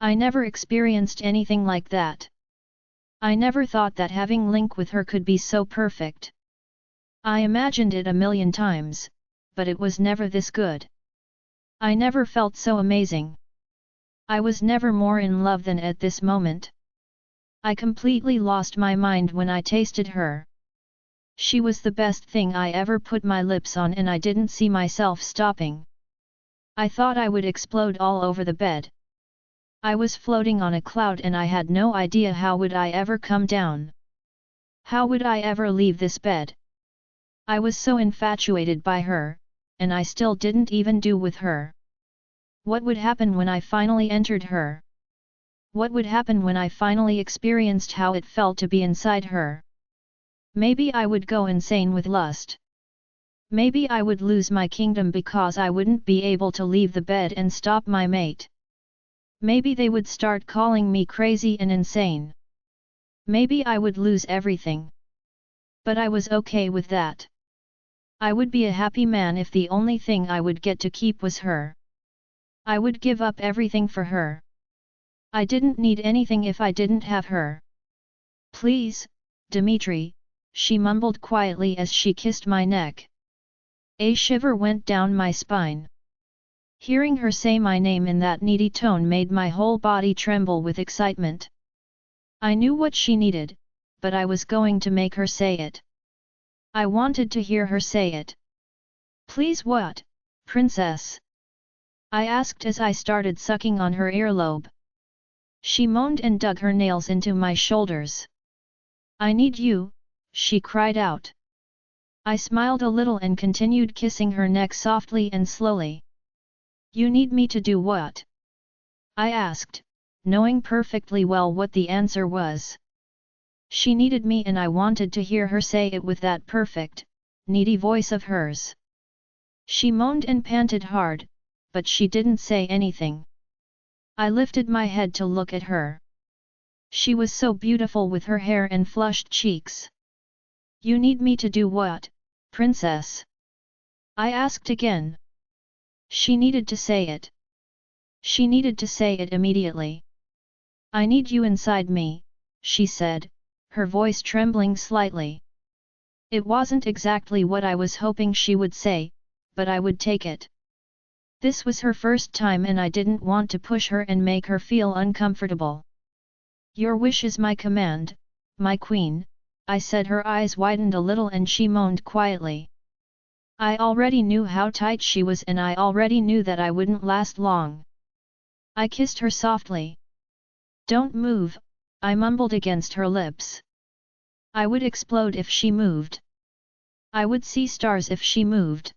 I never experienced anything like that. I never thought that having link with her could be so perfect. I imagined it a million times, but it was never this good. I never felt so amazing. I was never more in love than at this moment. I completely lost my mind when I tasted her. She was the best thing I ever put my lips on and I didn't see myself stopping. I thought I would explode all over the bed. I was floating on a cloud and I had no idea how would I ever come down. How would I ever leave this bed? I was so infatuated by her, and I still didn't even do with her. What would happen when I finally entered her? What would happen when I finally experienced how it felt to be inside her? Maybe I would go insane with lust. Maybe I would lose my kingdom because I wouldn't be able to leave the bed and stop my mate. Maybe they would start calling me crazy and insane. Maybe I would lose everything. But I was okay with that. I would be a happy man if the only thing I would get to keep was her. I would give up everything for her. I didn't need anything if I didn't have her. "Please, Dimitri," she mumbled quietly as she kissed my neck. A shiver went down my spine. Hearing her say my name in that needy tone made my whole body tremble with excitement. I knew what she needed, but I was going to make her say it. I wanted to hear her say it. "Please what, princess?" I asked as I started sucking on her earlobe. She moaned and dug her nails into my shoulders. "I need you," she cried out. I smiled a little and continued kissing her neck softly and slowly. "You need me to do what?" I asked, knowing perfectly well what the answer was. She needed me and I wanted to hear her say it with that perfect, needy voice of hers. She moaned and panted hard, but she didn't say anything. I lifted my head to look at her. She was so beautiful with her hair and flushed cheeks. "You need me to do what, princess?" I asked again. She needed to say it. She needed to say it immediately. "I need you inside me," she said, her voice trembling slightly. It wasn't exactly what I was hoping she would say, but I would take it. This was her first time and I didn't want to push her and make her feel uncomfortable. "Your wish is my command, my queen," I said. Her eyes widened a little and she moaned quietly. I already knew how tight she was and I already knew that I wouldn't last long. I kissed her softly. Don't move, I mumbled against her lips. I would explode if she moved. I would see stars if she moved.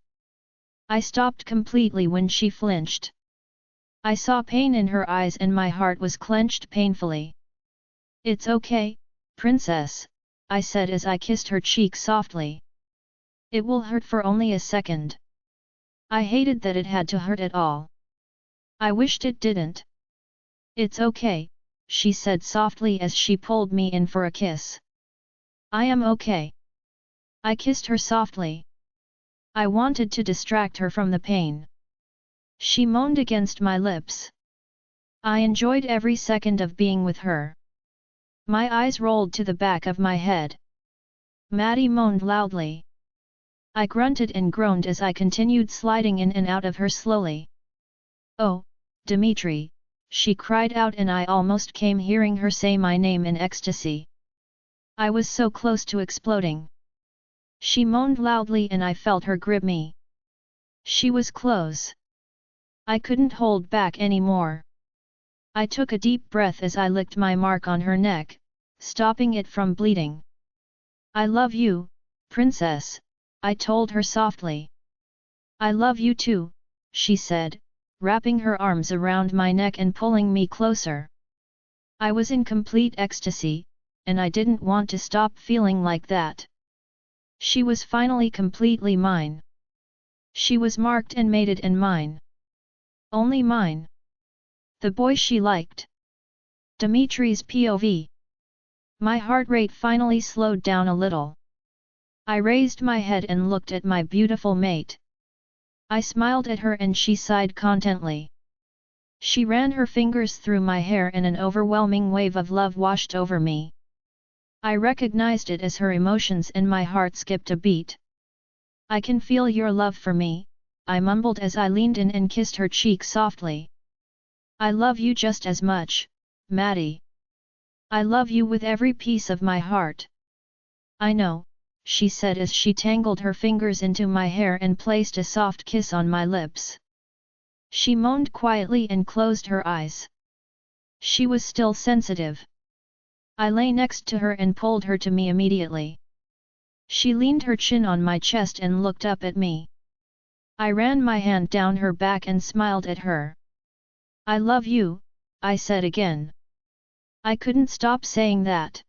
I stopped completely when she flinched. I saw pain in her eyes and my heart was clenched painfully. It's okay, princess, I said as I kissed her cheek softly. It will hurt for only a second. I hated that it had to hurt at all. I wished it didn't. It's okay, she said softly as she pulled me in for a kiss. I am okay. I kissed her softly. I wanted to distract her from the pain. She moaned against my lips. I enjoyed every second of being with her. My eyes rolled to the back of my head. Maddie moaned loudly. I grunted and groaned as I continued sliding in and out of her slowly. Oh, Dmitri, she cried out and I almost came hearing her say my name in ecstasy. I was so close to exploding. She moaned loudly and I felt her grip me. She was close. I couldn't hold back anymore. I took a deep breath as I licked my mark on her neck, stopping it from bleeding. I love you, princess, I told her softly. I love you too, she said, wrapping her arms around my neck and pulling me closer. I was in complete ecstasy, and I didn't want to stop feeling like that. She was finally completely mine. She was marked and mated and mine. Only mine. The boy she liked. Dmitri's POV. My heart rate finally slowed down a little. I raised my head and looked at my beautiful mate. I smiled at her and she sighed contently. She ran her fingers through my hair and an overwhelming wave of love washed over me. I recognized it as her emotions and my heart skipped a beat. I can feel your love for me, I mumbled as I leaned in and kissed her cheek softly. I love you just as much, Maddie. I love you with every piece of my heart. I know, she said as she tangled her fingers into my hair and placed a soft kiss on my lips. She moaned quietly and closed her eyes. She was still sensitive. I lay next to her and pulled her to me immediately. She leaned her chin on my chest and looked up at me. I ran my hand down her back and smiled at her. I love you, I said again. I couldn't stop saying that.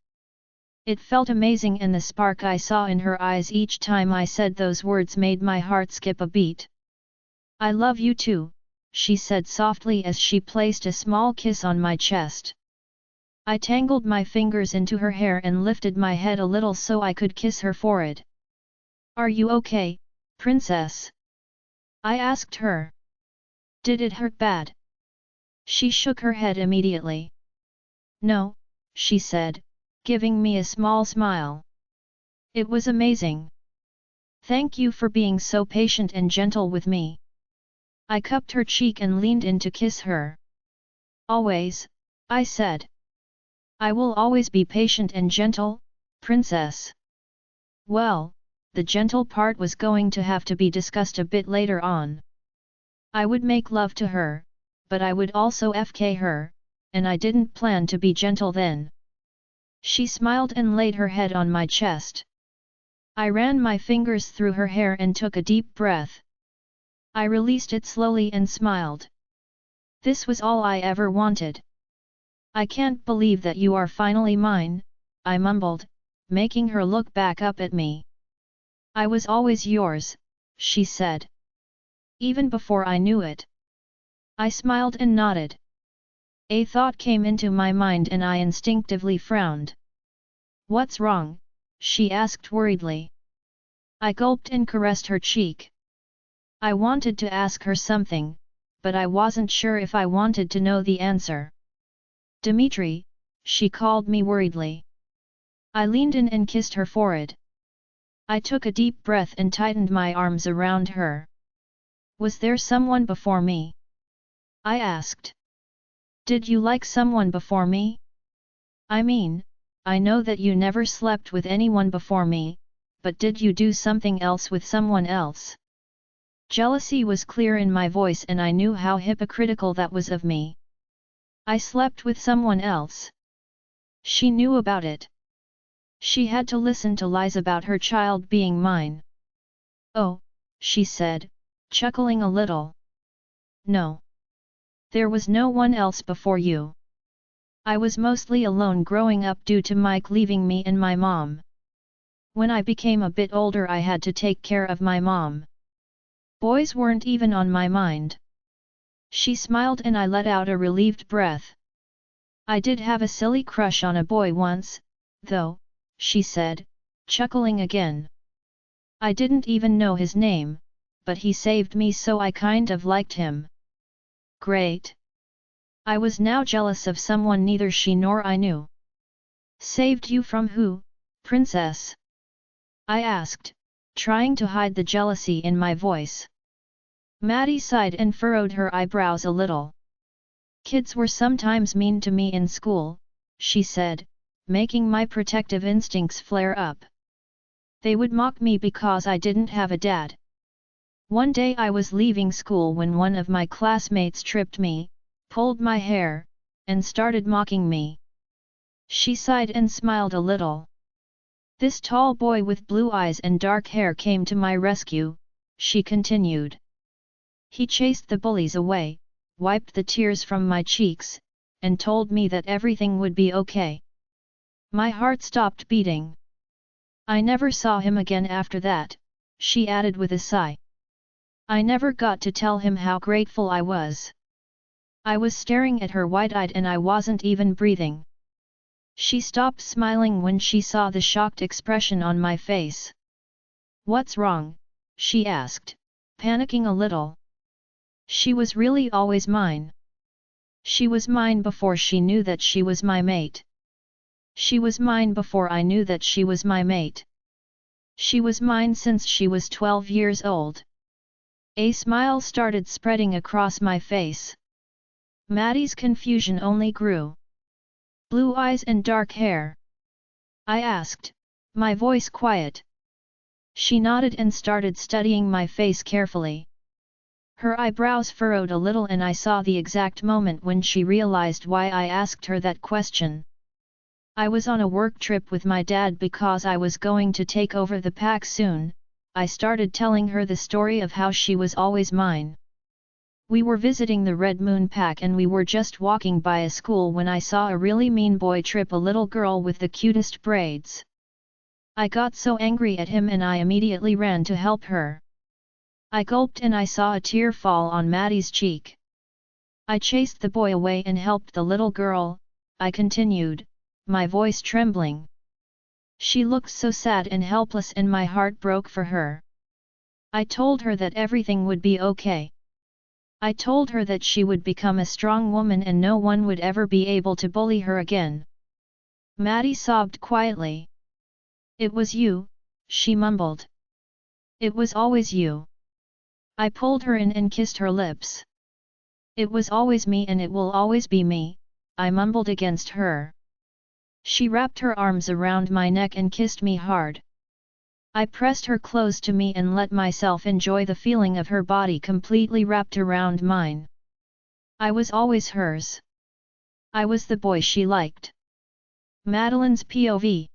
It felt amazing and the spark I saw in her eyes each time I said those words made my heart skip a beat. I love you too, she said softly as she placed a small kiss on my chest. I tangled my fingers into her hair and lifted my head a little so I could kiss her forehead. Are you okay, princess? I asked her. Did it hurt bad? She shook her head immediately. No, she said, giving me a small smile. It was amazing. Thank you for being so patient and gentle with me. I cupped her cheek and leaned in to kiss her. Always, I said. I will always be patient and gentle, princess. Well, the gentle part was going to have to be discussed a bit later on. I would make love to her, but I would also FK her, and I didn't plan to be gentle then. She smiled and laid her head on my chest. I ran my fingers through her hair and took a deep breath. I released it slowly and smiled. This was all I ever wanted. I can't believe that you are finally mine, I mumbled, making her look back up at me. I was always yours, she said. Even before I knew it. I smiled and nodded. A thought came into my mind and I instinctively frowned. What's wrong? She asked worriedly. I gulped and caressed her cheek. I wanted to ask her something, but I wasn't sure if I wanted to know the answer. Dmitri, she called me worriedly. I leaned in and kissed her forehead. I took a deep breath and tightened my arms around her. Was there someone before me? I asked. Did you like someone before me? I mean, I know that you never slept with anyone before me, but did you do something else with someone else? Jealousy was clear in my voice and I knew how hypocritical that was of me. I slept with someone else. She knew about it. She had to listen to lies about her child being mine. Oh, she said, chuckling a little. No. There was no one else before you. I was mostly alone growing up due to Mike leaving me and my mom. When I became a bit older I had to take care of my mom. Boys weren't even on my mind. She smiled and I let out a relieved breath. I did have a silly crush on a boy once, though, she said, chuckling again. I didn't even know his name, but he saved me so I kind of liked him. Great. I was now jealous of someone neither she nor I knew. Saved you from who, princess? I asked, trying to hide the jealousy in my voice. Maddie sighed and furrowed her eyebrows a little. Kids were sometimes mean to me in school, she said, making my protective instincts flare up. They would mock me because I didn't have a dad. One day I was leaving school when one of my classmates tripped me, pulled my hair, and started mocking me. She sighed and smiled a little. This tall boy with blue eyes and dark hair came to my rescue, she continued. He chased the bullies away, wiped the tears from my cheeks, and told me that everything would be okay. My heart stopped beating. I never saw him again after that, she added with a sigh. I never got to tell him how grateful I was. I was staring at her wide-eyed and I wasn't even breathing. She stopped smiling when she saw the shocked expression on my face. What's wrong? She asked, panicking a little. She was really always mine. She was mine before she knew that she was my mate. She was mine before I knew that she was my mate. She was mine since she was 12 years old. A smile started spreading across my face. Maddie's confusion only grew. Blue eyes and dark hair? I asked, my voice quiet. She nodded and started studying my face carefully. Her eyebrows furrowed a little and I saw the exact moment when she realized why I asked her that question. I was on a work trip with my dad because I was going to take over the pack soon. I started telling her the story of how she was always mine. We were visiting the Red Moon Pack and we were just walking by a school when I saw a really mean boy trip a little girl with the cutest braids. I got so angry at him and I immediately ran to help her. I gulped and I saw a tear fall on Maddie's cheek. I chased the boy away and helped the little girl, I continued, my voice trembling. She looked so sad and helpless and my heart broke for her. I told her that everything would be okay. I told her that she would become a strong woman and no one would ever be able to bully her again. Maddie sobbed quietly. It was you, she mumbled. It was always you. I pulled her in and kissed her lips. It was always me and it will always be me, I mumbled against her. She wrapped her arms around my neck and kissed me hard. I pressed her close to me and let myself enjoy the feeling of her body completely wrapped around mine. I was always hers. I was the boy she liked. Madeline's POV.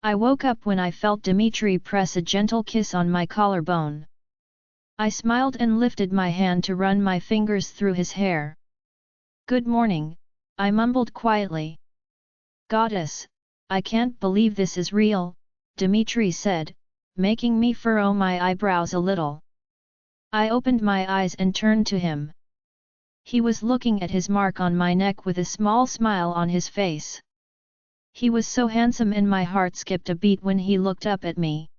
I woke up when I felt Dimitri press a gentle kiss on my collarbone. I smiled and lifted my hand to run my fingers through his hair. Good morning, I mumbled quietly. Goddess, I can't believe this is real, Dimitri said, making me furrow my eyebrows a little. I opened my eyes and turned to him. He was looking at his mark on my neck with a small smile on his face. He was so handsome and my heart skipped a beat when he looked up at me.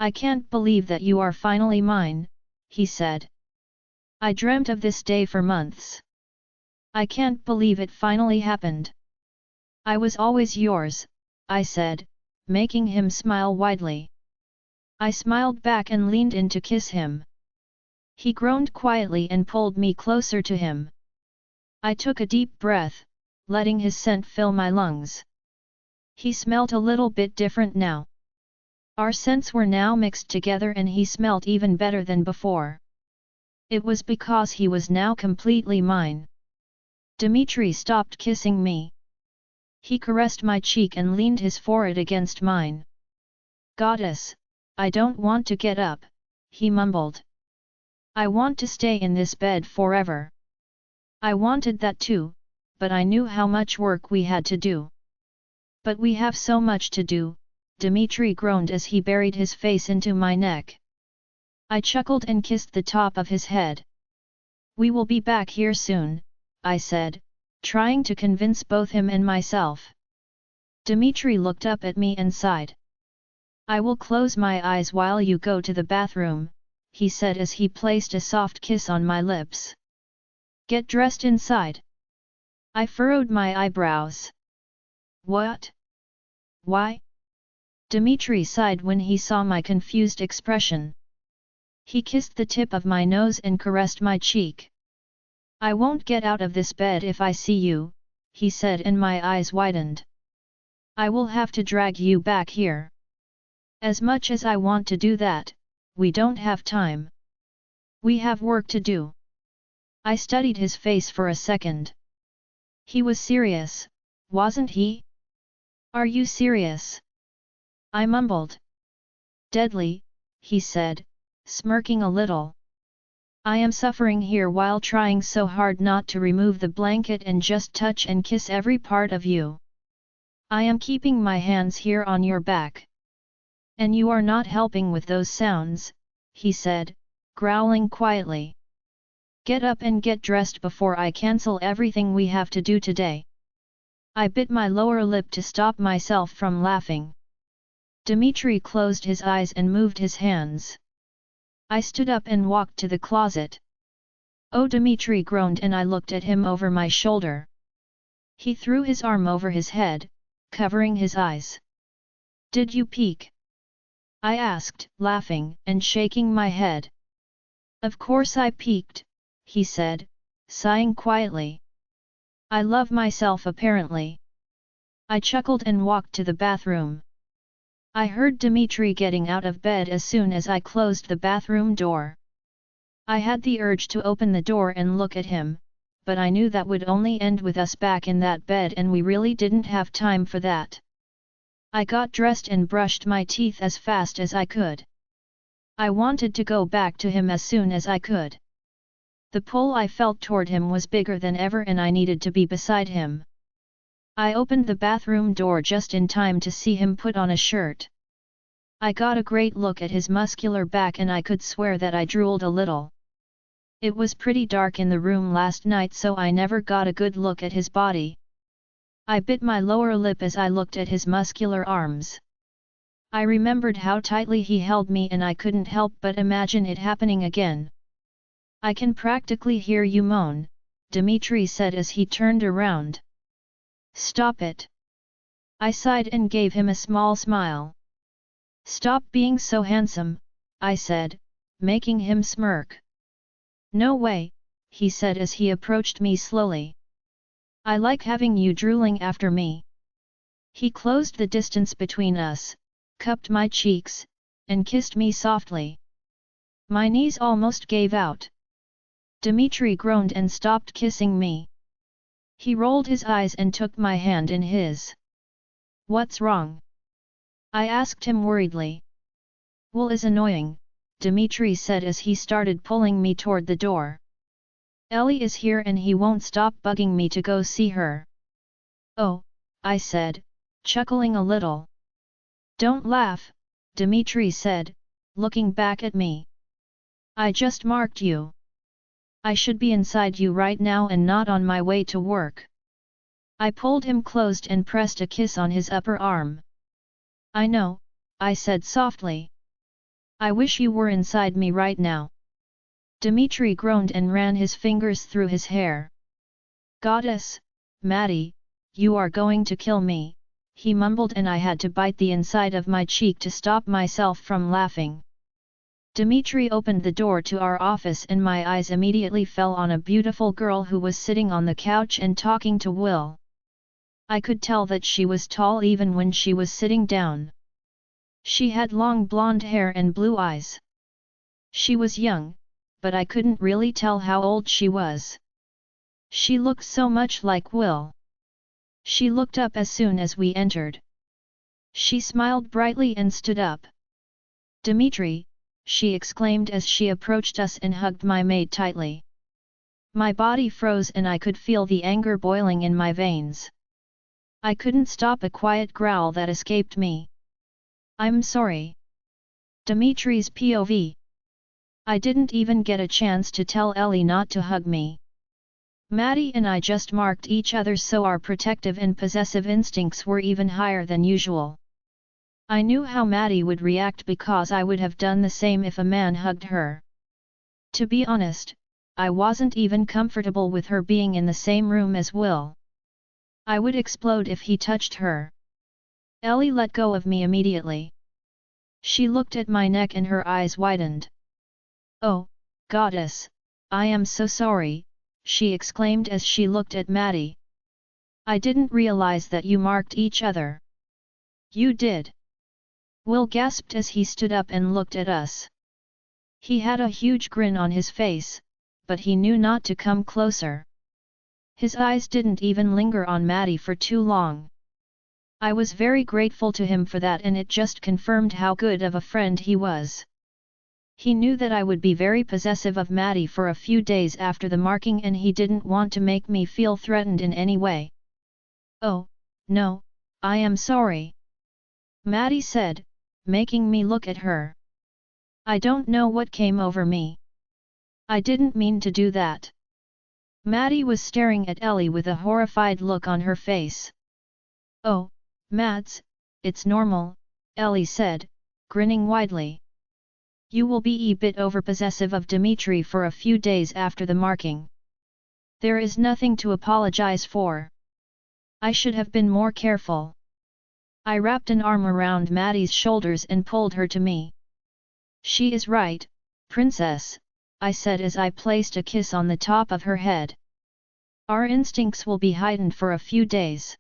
I can't believe that you are finally mine, he said. I dreamt of this day for months. I can't believe it finally happened. I was always yours, I said, making him smile widely. I smiled back and leaned in to kiss him. He groaned quietly and pulled me closer to him. I took a deep breath, letting his scent fill my lungs. He smelt a little bit different now. Our scents were now mixed together and he smelt even better than before. It was because he was now completely mine. Dmitri stopped kissing me. He caressed my cheek and leaned his forehead against mine. Goddess, I don't want to get up, he mumbled. I want to stay in this bed forever. I wanted that too, but I knew how much work we had to do. But we have so much to do, Dmitri groaned as he buried his face into my neck. I chuckled and kissed the top of his head. We will be back here soon, I said, trying to convince both him and myself. Dmitri looked up at me and sighed. I will close my eyes while you go to the bathroom, he said as he placed a soft kiss on my lips. Get dressed inside. I furrowed my eyebrows. What? Why? Dmitri sighed when he saw my confused expression. He kissed the tip of my nose and caressed my cheek. I won't get out of this bed if I see you, he said, and my eyes widened. I will have to drag you back here. As much as I want to do that, we don't have time. We have work to do. I studied his face for a second. He was serious, wasn't he? Are you serious? I mumbled. Deadly, he said, smirking a little. I am suffering here while trying so hard not to remove the blanket and just touch and kiss every part of you. I am keeping my hands here on your back. And you are not helping with those sounds, he said, growling quietly. Get up and get dressed before I cancel everything we have to do today. I bit my lower lip to stop myself from laughing. Dmitri closed his eyes and moved his hands. I stood up and walked to the closet. Oh, Dmitri groaned, and I looked at him over my shoulder. He threw his arm over his head, covering his eyes. Did you peek? I asked, laughing and shaking my head. Of course I peeked, he said, sighing quietly. I love myself apparently. I chuckled and walked to the bathroom. I heard Dmitri getting out of bed as soon as I closed the bathroom door. I had the urge to open the door and look at him, but I knew that would only end with us back in that bed, and we really didn't have time for that. I got dressed and brushed my teeth as fast as I could. I wanted to go back to him as soon as I could. The pull I felt toward him was bigger than ever, and I needed to be beside him. I opened the bathroom door just in time to see him put on a shirt. I got a great look at his muscular back, and I could swear that I drooled a little. It was pretty dark in the room last night, so I never got a good look at his body. I bit my lower lip as I looked at his muscular arms. I remembered how tightly he held me, and I couldn't help but imagine it happening again. I can practically hear you moan, Dmitri said as he turned around. Stop it. I sighed and gave him a small smile. Stop being so handsome, I said, making him smirk. No way, he said as he approached me slowly. I like having you drooling after me. He closed the distance between us, cupped my cheeks, and kissed me softly. My knees almost gave out. Dmitri groaned and stopped kissing me. He rolled his eyes and took my hand in his. What's wrong? I asked him worriedly. Will is annoying, Dmitri said as he started pulling me toward the door. Ellie is here and he won't stop bugging me to go see her. Oh, I said, chuckling a little. Don't laugh, Dmitri said, looking back at me. I just marked you. I should be inside you right now and not on my way to work. I pulled him close and pressed a kiss on his upper arm. I know, I said softly. I wish you were inside me right now. Dmitri groaned and ran his fingers through his hair. Goddess, Maddie, you are going to kill me, he mumbled, and I had to bite the inside of my cheek to stop myself from laughing. Dmitri opened the door to our office and my eyes immediately fell on a beautiful girl who was sitting on the couch and talking to Will. I could tell that she was tall even when she was sitting down. She had long blonde hair and blue eyes. She was young, but I couldn't really tell how old she was. She looked so much like Will. She looked up as soon as we entered. She smiled brightly and stood up. Dmitri, she exclaimed as she approached us and hugged my maid tightly. My body froze and I could feel the anger boiling in my veins. I couldn't stop a quiet growl that escaped me. I'm sorry. Dmitri's POV. I didn't even get a chance to tell Ellie not to hug me. Maddie and I just marked each other, so our protective and possessive instincts were even higher than usual. I knew how Maddie would react because I would have done the same if a man hugged her. To be honest, I wasn't even comfortable with her being in the same room as Will. I would explode if he touched her. Ellie let go of me immediately. She looked at my neck and her eyes widened. Oh, goddess, I am so sorry, she exclaimed as she looked at Maddie. I didn't realize that you marked each other. You did. Will gasped as he stood up and looked at us. He had a huge grin on his face, but he knew not to come closer. His eyes didn't even linger on Maddie for too long. I was very grateful to him for that, and it just confirmed how good of a friend he was. He knew that I would be very possessive of Maddie for a few days after the marking, and he didn't want to make me feel threatened in any way. Oh, no, I am sorry, Maddie said, making me look at her. I don't know what came over me. I didn't mean to do that. Maddie was staring at Ellie with a horrified look on her face. Oh, Mads, it's normal, Ellie said, grinning widely. You will be a bit overpossessive of Dmitri for a few days after the marking. There is nothing to apologize for. I should have been more careful. I wrapped an arm around Maddie's shoulders and pulled her to me. She is right, princess, I said as I placed a kiss on the top of her head. Our instincts will be heightened for a few days.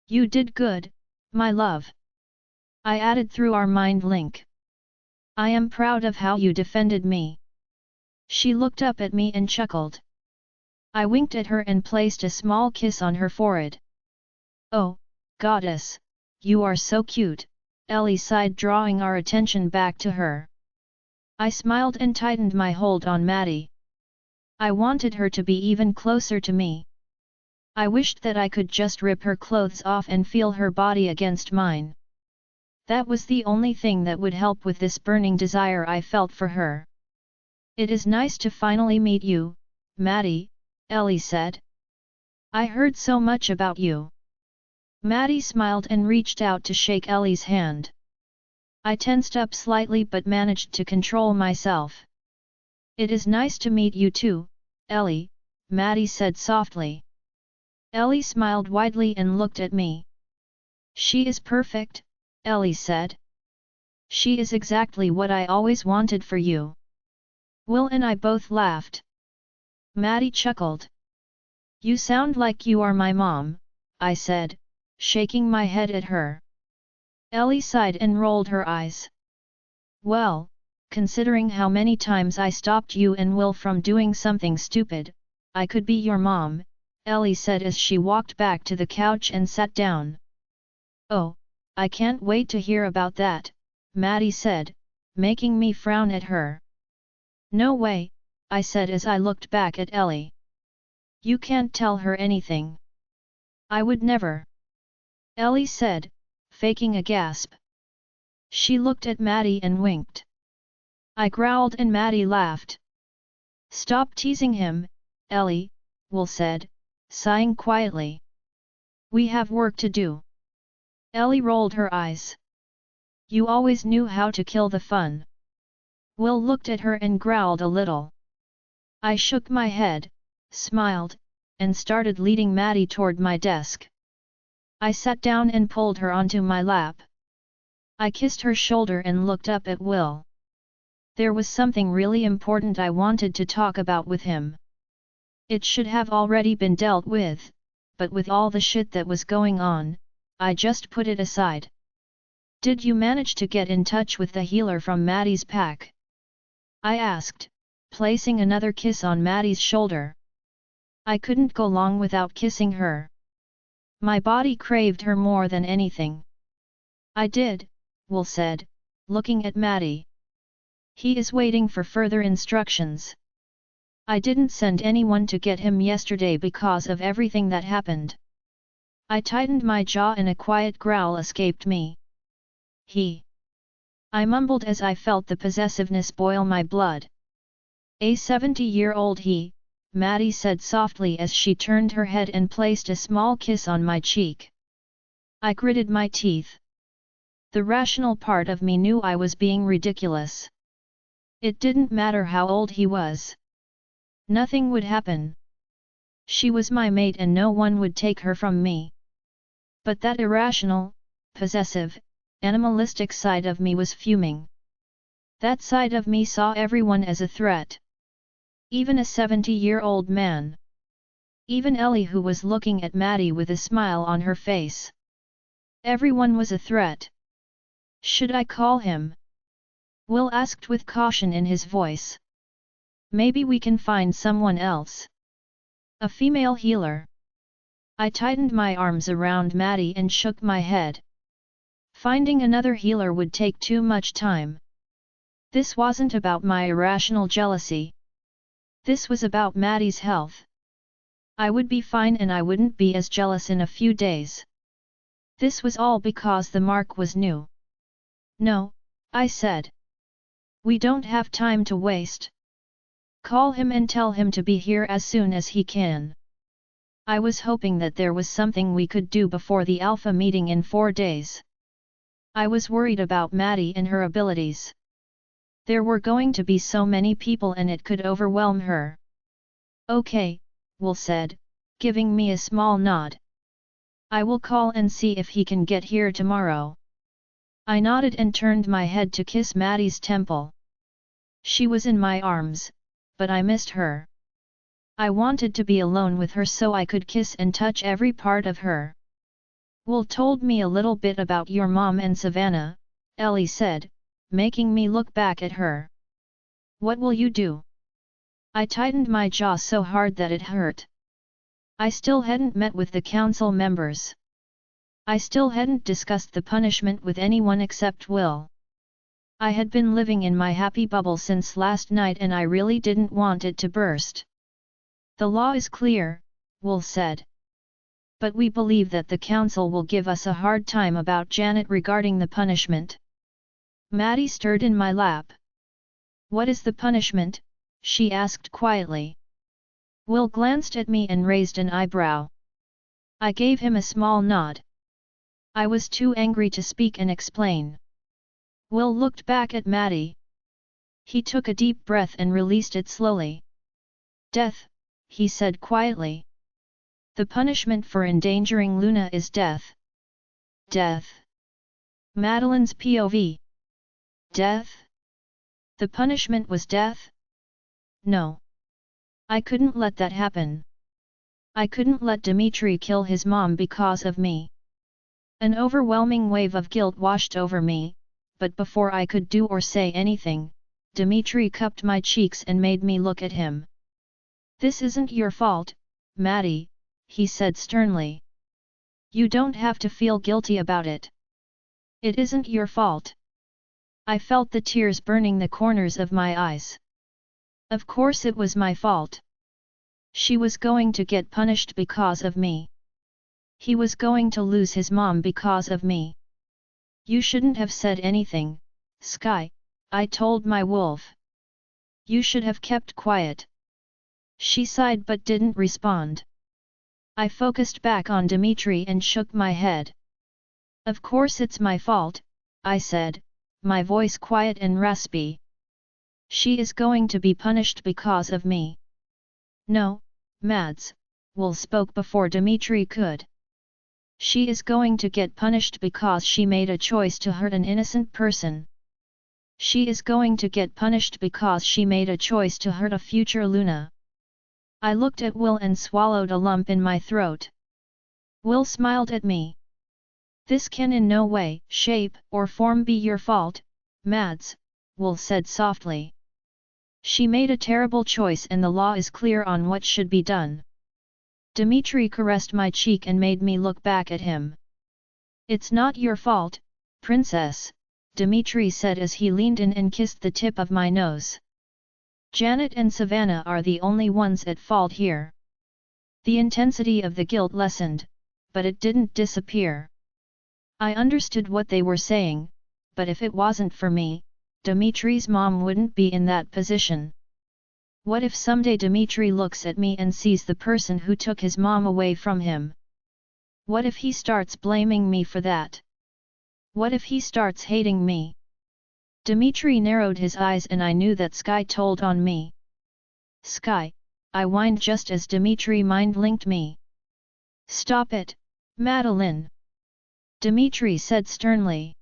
You did good, my love, I added through our mind link. I am proud of how you defended me. She looked up at me and chuckled. I winked at her and placed a small kiss on her forehead. Oh, goddess, you are so cute, Ellie sighed, drawing our attention back to her. I smiled and tightened my hold on Maddie. I wanted her to be even closer to me. I wished that I could just rip her clothes off and feel her body against mine. That was the only thing that would help with this burning desire I felt for her. It is nice to finally meet you, Maddie, Ellie said. I heard so much about you. Maddie smiled and reached out to shake Ellie's hand. I tensed up slightly but managed to control myself. It is nice to meet you too, Ellie, Maddie said softly. Ellie smiled widely and looked at me. She is perfect, Ellie said. She is exactly what I always wanted for you. Will and I both laughed. Maddie chuckled. You sound like you are my mom, I said, shaking my head at her. Ellie sighed and rolled her eyes. Well, considering how many times I stopped you and Will from doing something stupid, I could be your mom, Ellie said as she walked back to the couch and sat down. Oh, I can't wait to hear about that, Maddie said, making me frown at her. No way, I said as I looked back at Ellie. You can't tell her anything. I would never. Ellie said, faking a gasp. She looked at Maddie and winked. I growled and Maddie laughed. Stop teasing him, Ellie, Will said, sighing quietly. We have work to do. Ellie rolled her eyes. You always knew how to kill the fun. Will looked at her and growled a little. I shook my head, smiled, and started leading Maddie toward my desk. I sat down and pulled her onto my lap. I kissed her shoulder and looked up at Will. There was something really important I wanted to talk about with him. It should have already been dealt with, but with all the shit that was going on, I just put it aside. Did you manage to get in touch with the healer from Maddie's pack? I asked, placing another kiss on Maddie's shoulder. I couldn't go long without kissing her. My body craved her more than anything. I did, Will said, looking at Maddie. He is waiting for further instructions. I didn't send anyone to get him yesterday because of everything that happened. I tightened my jaw and a quiet growl escaped me. He. I mumbled as I felt the possessiveness boil my blood. A 70-year-old he, Maddie said softly as she turned her head and placed a small kiss on my cheek. I gritted my teeth. The rational part of me knew I was being ridiculous. It didn't matter how old he was. Nothing would happen. She was my mate and no one would take her from me. But that irrational, possessive, animalistic side of me was fuming. That side of me saw everyone as a threat. Even a 70-year-old man. Even Ellie, who was looking at Maddie with a smile on her face. Everyone was a threat. Should I call him? Will asked with caution in his voice. Maybe we can find someone else. A female healer. I tightened my arms around Maddie and shook my head. Finding another healer would take too much time. This wasn't about my irrational jealousy. This was about Maddie's health. I would be fine and I wouldn't be as jealous in a few days. This was all because the mark was new. No, I said. We don't have time to waste. Call him and tell him to be here as soon as he can. I was hoping that there was something we could do before the Alpha meeting in 4 days. I was worried about Maddie and her abilities. There were going to be so many people and it could overwhelm her. Okay, Will said, giving me a small nod. I will call and see if he can get here tomorrow. I nodded and turned my head to kiss Maddie's temple. She was in my arms, but I missed her. I wanted to be alone with her so I could kiss and touch every part of her. Will told me a little bit about your mom and Savannah, Ellie said, making me look back at her. What will you do? I tightened my jaw so hard that it hurt. I still hadn't met with the council members. I still hadn't discussed the punishment with anyone except Will. I had been living in my happy bubble since last night and I really didn't want it to burst. The law is clear, Will said. But we believe that the council will give us a hard time about Janet regarding the punishment. Maddie stirred in my lap. What is the punishment? She asked quietly. Will glanced at me and raised an eyebrow. I gave him a small nod. I was too angry to speak and explain. Will looked back at Maddie. He took a deep breath and released it slowly. Death, he said quietly. The punishment for endangering Luna is death. Death. Madeline's POV. Death? The punishment was death? No. I couldn't let that happen. I couldn't let Dmitri kill his mom because of me. An overwhelming wave of guilt washed over me, but before I could do or say anything, Dmitri cupped my cheeks and made me look at him. This isn't your fault, Maddie, he said sternly. You don't have to feel guilty about it. It isn't your fault. I felt the tears burning the corners of my eyes. Of course it was my fault. She was going to get punished because of me. He was going to lose his mom because of me. You shouldn't have said anything, Sky, I told my wolf. You should have kept quiet. She sighed but didn't respond. I focused back on Dmitri and shook my head. Of course it's my fault, I said, my voice quiet and raspy. She is going to be punished because of me. No, Mads, Will spoke before Dmitri could. She is going to get punished because she made a choice to hurt an innocent person. She is going to get punished because she made a choice to hurt a future Luna. I looked at Will and swallowed a lump in my throat. Will smiled at me. This can in no way, shape, or form be your fault, Mads, Will said softly. She made a terrible choice and the law is clear on what should be done. Dmitri caressed my cheek and made me look back at him. It's not your fault, princess, Dmitri said as he leaned in and kissed the tip of my nose. Janet and Savannah are the only ones at fault here. The intensity of the guilt lessened, but it didn't disappear. I understood what they were saying, but if it wasn't for me, Dmitri's mom wouldn't be in that position. What if someday Dmitri looks at me and sees the person who took his mom away from him? What if he starts blaming me for that? What if he starts hating me? Dmitri narrowed his eyes and I knew that Sky told on me. Sky, I whined just as Dmitri mind-linked me. Stop it, Madeline! Dmitri said sternly.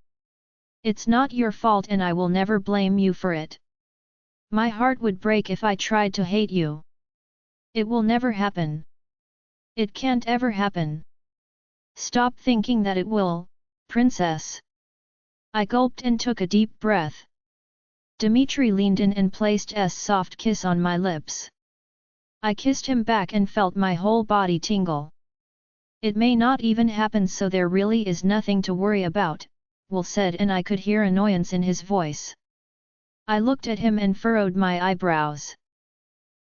It's not your fault and I will never blame you for it. My heart would break if I tried to hate you. It will never happen. It can't ever happen. Stop thinking that it will, princess. I gulped and took a deep breath. Dmitri leaned in and placed a soft kiss on my lips. I kissed him back and felt my whole body tingle. It may not even happen, so there really is nothing to worry about, Will said, and I could hear annoyance in his voice. I looked at him and furrowed my eyebrows.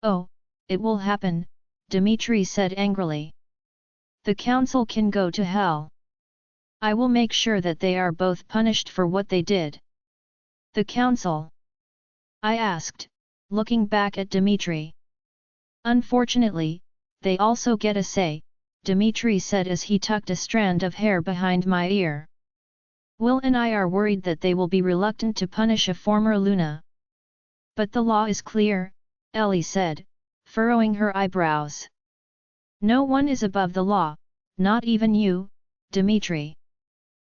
Oh, it will happen, Dmitri said angrily. The council can go to hell. I will make sure that they are both punished for what they did. The council? I asked, looking back at Dmitri. Unfortunately, they also get a say, Dmitri said as he tucked a strand of hair behind my ear. Will and I are worried that they will be reluctant to punish a former Luna. But the law is clear, Ellie said, furrowing her eyebrows. No one is above the law, not even you, Dmitri.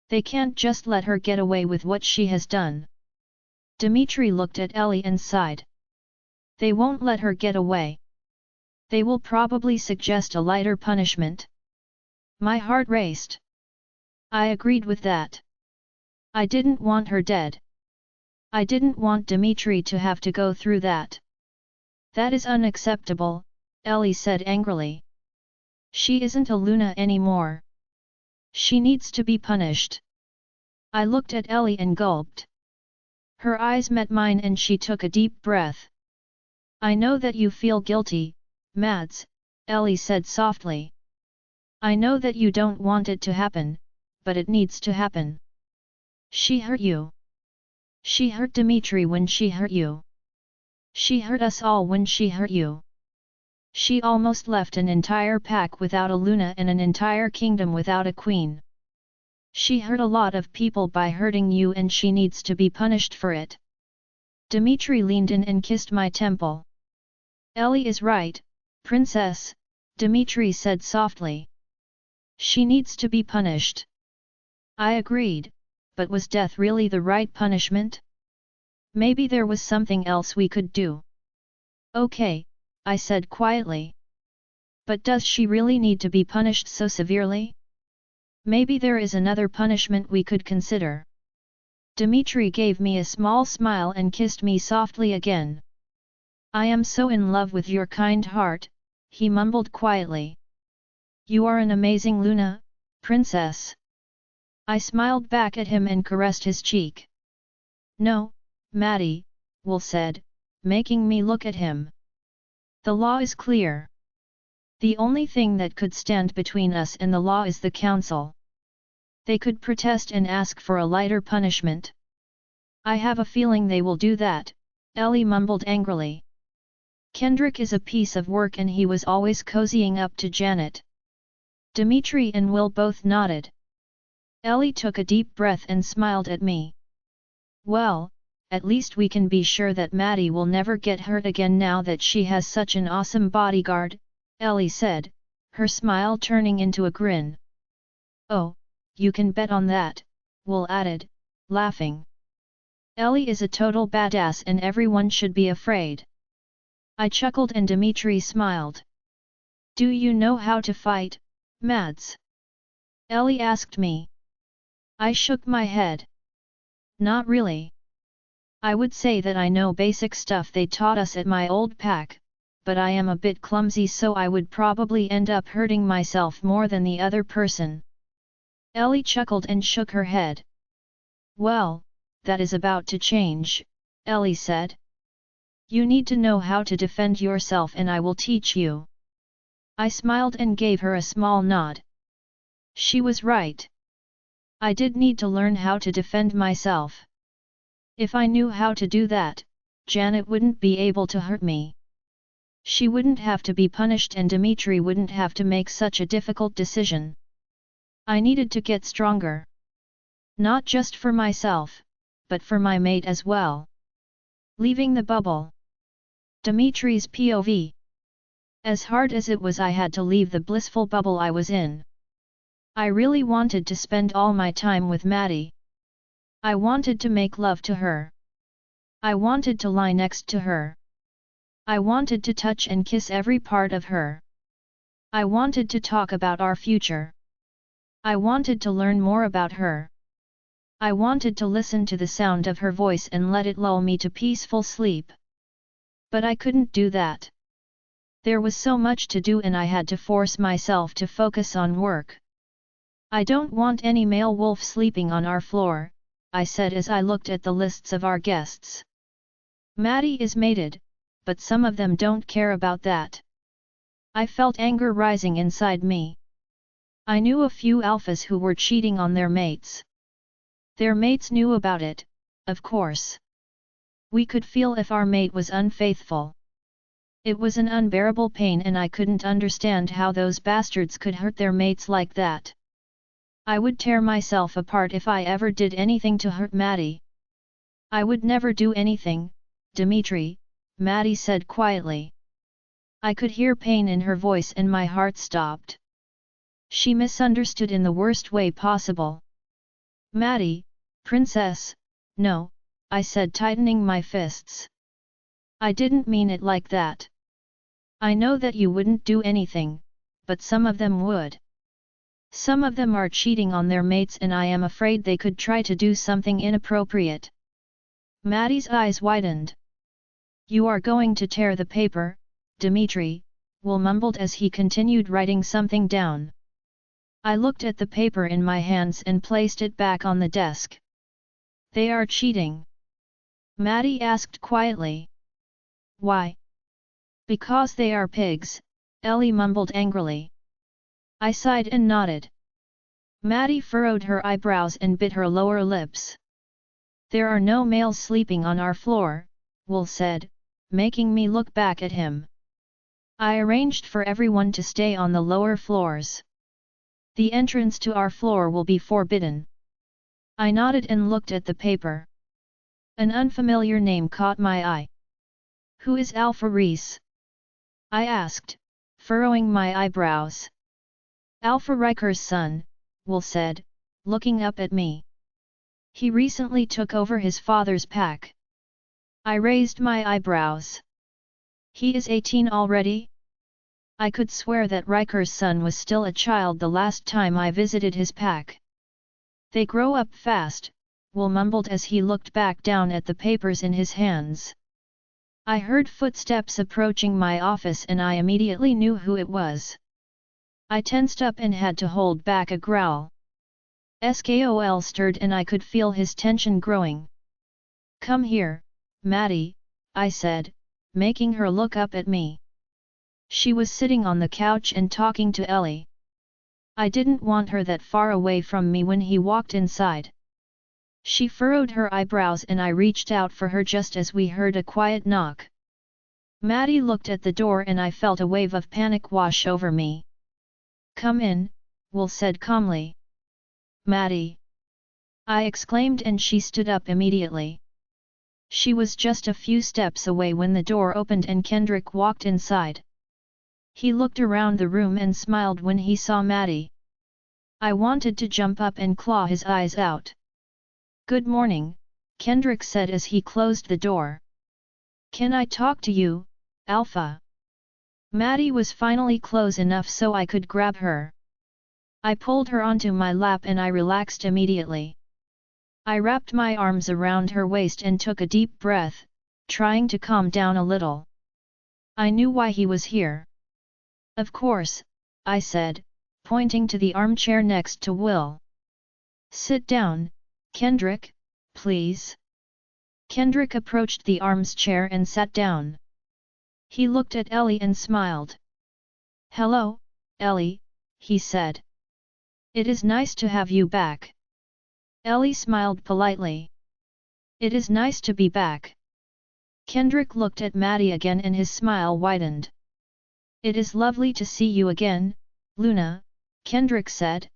They can't just let her get away with what she has done. Dmitri looked at Ellie and sighed. They won't let her get away. They will probably suggest a lighter punishment. My heart raced. I agreed with that. I didn't want her dead. I didn't want Dmitri to have to go through that. That is unacceptable, Ellie said angrily. She isn't a Luna anymore. She needs to be punished. I looked at Ellie and gulped. Her eyes met mine and she took a deep breath. I know that you feel guilty, Mads, Ellie said softly. I know that you don't want it to happen, but it needs to happen. She hurt you. She hurt Dmitri when she hurt you. She hurt us all when she hurt you. She almost left an entire pack without a Luna and an entire kingdom without a queen. She hurt a lot of people by hurting you and she needs to be punished for it. Dmitri leaned in and kissed my temple. Ellie is right, princess, Dmitri said softly. She needs to be punished. I agreed, but was death really the right punishment? Maybe there was something else we could do. Okay, I said quietly. But does she really need to be punished so severely? Maybe there is another punishment we could consider. Dmitri gave me a small smile and kissed me softly again. I am so in love with your kind heart, he mumbled quietly. You are an amazing Luna, princess. I smiled back at him and caressed his cheek. No, Maddie, Will said, making me look at him. The law is clear. The only thing that could stand between us and the law is the council. They could protest and ask for a lighter punishment. I have a feeling they will do that, Ellie mumbled angrily. Kendrick is a piece of work and he was always cozying up to Janet. Dmitri and Will both nodded. Ellie took a deep breath and smiled at me. Well, at least we can be sure that Maddie will never get hurt again now that she has such an awesome bodyguard, Ellie said, her smile turning into a grin. Oh, you can bet on that, Will added, laughing. Ellie is a total badass and everyone should be afraid. I chuckled and Dmitri smiled. Do you know how to fight, Mads? Ellie asked me. I shook my head. Not really. I would say that I know basic stuff they taught us at my old pack, but I am a bit clumsy, so I would probably end up hurting myself more than the other person." Ellie chuckled and shook her head. "Well, that is about to change," Ellie said. "You need to know how to defend yourself and I will teach you." I smiled and gave her a small nod. She was right. I did need to learn how to defend myself. If I knew how to do that, Janet wouldn't be able to hurt me. She wouldn't have to be punished and Dmitri wouldn't have to make such a difficult decision. I needed to get stronger. Not just for myself, but for my mate as well. Leaving the bubble. Dmitri's POV. As hard as it was, I had to leave the blissful bubble I was in. I really wanted to spend all my time with Maddie. I wanted to make love to her. I wanted to lie next to her. I wanted to touch and kiss every part of her. I wanted to talk about our future. I wanted to learn more about her. I wanted to listen to the sound of her voice and let it lull me to peaceful sleep. But I couldn't do that. There was so much to do and I had to force myself to focus on work. "I don't want any male wolf sleeping on our floor," I said as I looked at the lists of our guests. "Maddie is mated, but some of them don't care about that." I felt anger rising inside me. I knew a few alphas who were cheating on their mates. Their mates knew about it, of course. We could feel if our mate was unfaithful. It was an unbearable pain and I couldn't understand how those bastards could hurt their mates like that. I would tear myself apart if I ever did anything to hurt Maddie. "I would never do anything, Dmitri," Maddie said quietly. I could hear pain in her voice and my heart stopped. She misunderstood in the worst way possible. "Maddie, princess, no," I said, tightening my fists. "I didn't mean it like that. I know that you wouldn't do anything, but some of them would. Some of them are cheating on their mates and I am afraid they could try to do something inappropriate." Maddie's eyes widened. "You are going to tear the paper, Dmitri," Will mumbled as he continued writing something down. I looked at the paper in my hands and placed it back on the desk. "They are cheating?" Maddie asked quietly. "Why?" "Because they are pigs," Ellie mumbled angrily. I sighed and nodded. Maddie furrowed her eyebrows and bit her lower lips. "There are no males sleeping on our floor," Will said, making me look back at him. "I arranged for everyone to stay on the lower floors. The entrance to our floor will be forbidden." I nodded and looked at the paper. An unfamiliar name caught my eye. "Who is Alpha Reese?" I asked, furrowing my eyebrows. "Alpha Riker's son," Will said, looking up at me. "He recently took over his father's pack." I raised my eyebrows. "He is 18 already?" I could swear that Riker's son was still a child the last time I visited his pack. "They grow up fast," Will mumbled as he looked back down at the papers in his hands. I heard footsteps approaching my office and I immediately knew who it was. I tensed up and had to hold back a growl. Skol stirred and I could feel his tension growing. "Come here, Maddie," I said, making her look up at me. She was sitting on the couch and talking to Ellie. I didn't want her that far away from me when he walked inside. She furrowed her eyebrows and I reached out for her just as we heard a quiet knock. Maddie looked at the door and I felt a wave of panic wash over me. "Come in," Will said calmly. "Maddie!" I exclaimed and she stood up immediately. She was just a few steps away when the door opened and Kendrick walked inside. He looked around the room and smiled when he saw Maddie. I wanted to jump up and claw his eyes out. "Good morning," Kendrick said as he closed the door. "Can I talk to you, Alpha?" Maddie was finally close enough so I could grab her. I pulled her onto my lap and I relaxed immediately. I wrapped my arms around her waist and took a deep breath, trying to calm down a little. I knew why he was here. Of course, I said, pointing to the armchair next to Will. Sit down, Kendrick, please. Kendrick approached the armchair and sat down. He looked at Ellie and smiled. Hello, Ellie, he said. It is nice to have you back. Ellie smiled politely. It is nice to be back. Kendrick looked at Maddie again and his smile widened. It is lovely to see you again, Luna, Kendrick said.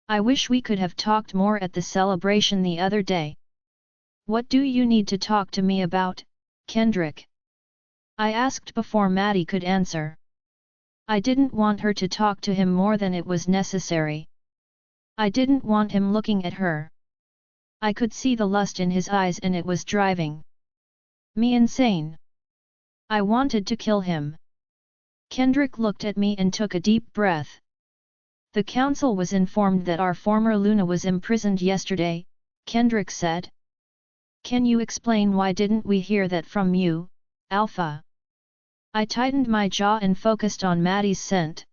I wish we could have talked more at the celebration the other day. What do you need to talk to me about, Kendrick? I asked before Maddie could answer. I didn't want her to talk to him more than it was necessary. I didn't want him looking at her. I could see the lust in his eyes and it was driving me insane. I wanted to kill him. Kendrick looked at me and took a deep breath. The council was informed that our former Luna was imprisoned yesterday, Kendrick said. Can you explain why didn't we hear that from you, Alpha? I tightened my jaw and focused on Maddie's scent.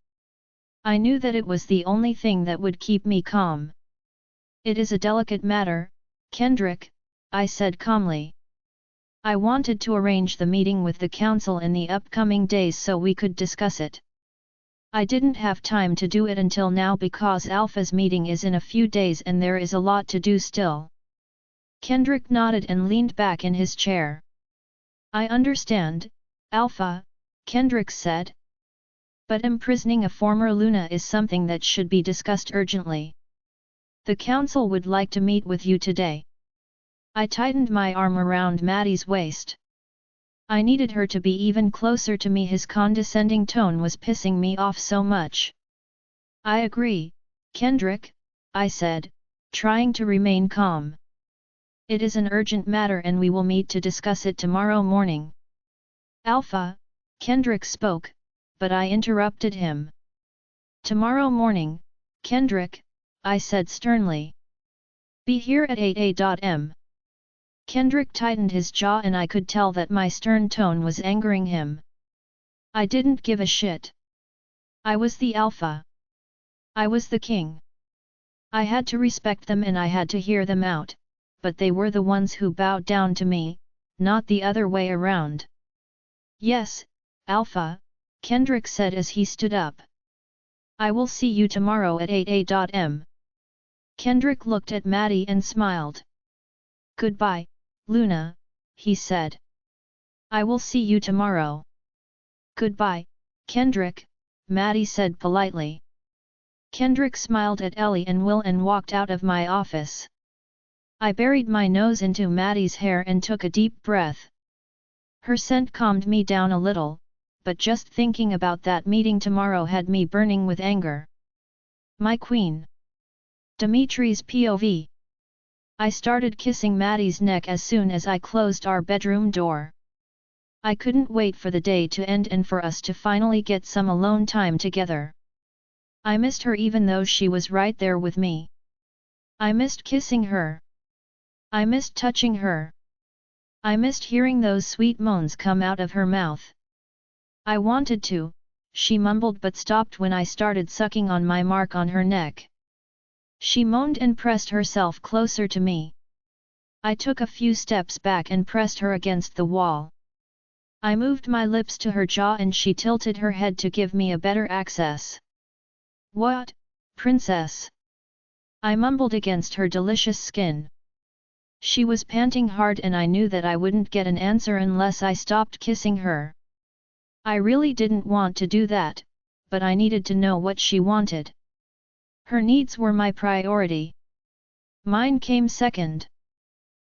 I knew that it was the only thing that would keep me calm. It is a delicate matter, Kendrick, I said calmly. I wanted to arrange the meeting with the council in the upcoming days so we could discuss it. I didn't have time to do it until now because Alpha's meeting is in a few days and there is a lot to do still. Kendrick nodded and leaned back in his chair. I understand, Alpha, Kendrick said. But imprisoning a former Luna is something that should be discussed urgently. The council would like to meet with you today. I tightened my arm around Maddie's waist. I needed her to be even closer to me. His condescending tone was pissing me off so much. I agree, Kendrick, I said, trying to remain calm. It is an urgent matter and we will meet to discuss it tomorrow morning. Alpha, Kendrick spoke, but I interrupted him. Tomorrow morning, Kendrick, I said sternly. Be here at 8 a.m. Kendrick tightened his jaw and I could tell that my stern tone was angering him. I didn't give a shit. I was the alpha. I was the king. I had to respect them and I had to hear them out, but they were the ones who bowed down to me, not the other way around. Yes, Alpha, Kendrick said as he stood up. I will see you tomorrow at 8 a.m. Kendrick looked at Maddie and smiled. Goodbye, Luna, he said. I will see you tomorrow. Goodbye, Kendrick, Maddie said politely. Kendrick smiled at Ellie and Will and walked out of my office. I buried my nose into Maddie's hair and took a deep breath. Her scent calmed me down a little, but just thinking about that meeting tomorrow had me burning with anger. My queen. Dimitri's POV. I started kissing Maddie's neck as soon as I closed our bedroom door. I couldn't wait for the day to end and for us to finally get some alone time together. I missed her even though she was right there with me. I missed kissing her. I missed touching her. I missed hearing those sweet moans come out of her mouth. I wanted to, she mumbled but stopped when I started sucking on my mark on her neck. She moaned and pressed herself closer to me. I took a few steps back and pressed her against the wall. I moved my lips to her jaw and she tilted her head to give me a better access. What, princess? I mumbled against her delicious skin. She was panting hard and I knew that I wouldn't get an answer unless I stopped kissing her. I really didn't want to do that, but I needed to know what she wanted. Her needs were my priority. Mine came second.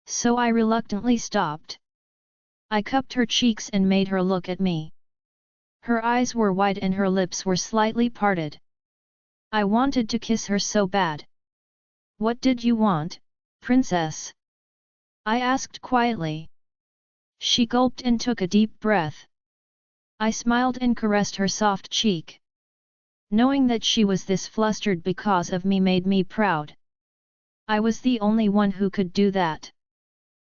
So I reluctantly stopped. I cupped her cheeks and made her look at me. Her eyes were wide and her lips were slightly parted. I wanted to kiss her so bad. What did you want, princess? I asked quietly. She gulped and took a deep breath. I smiled and caressed her soft cheek. Knowing that she was this flustered because of me made me proud. I was the only one who could do that.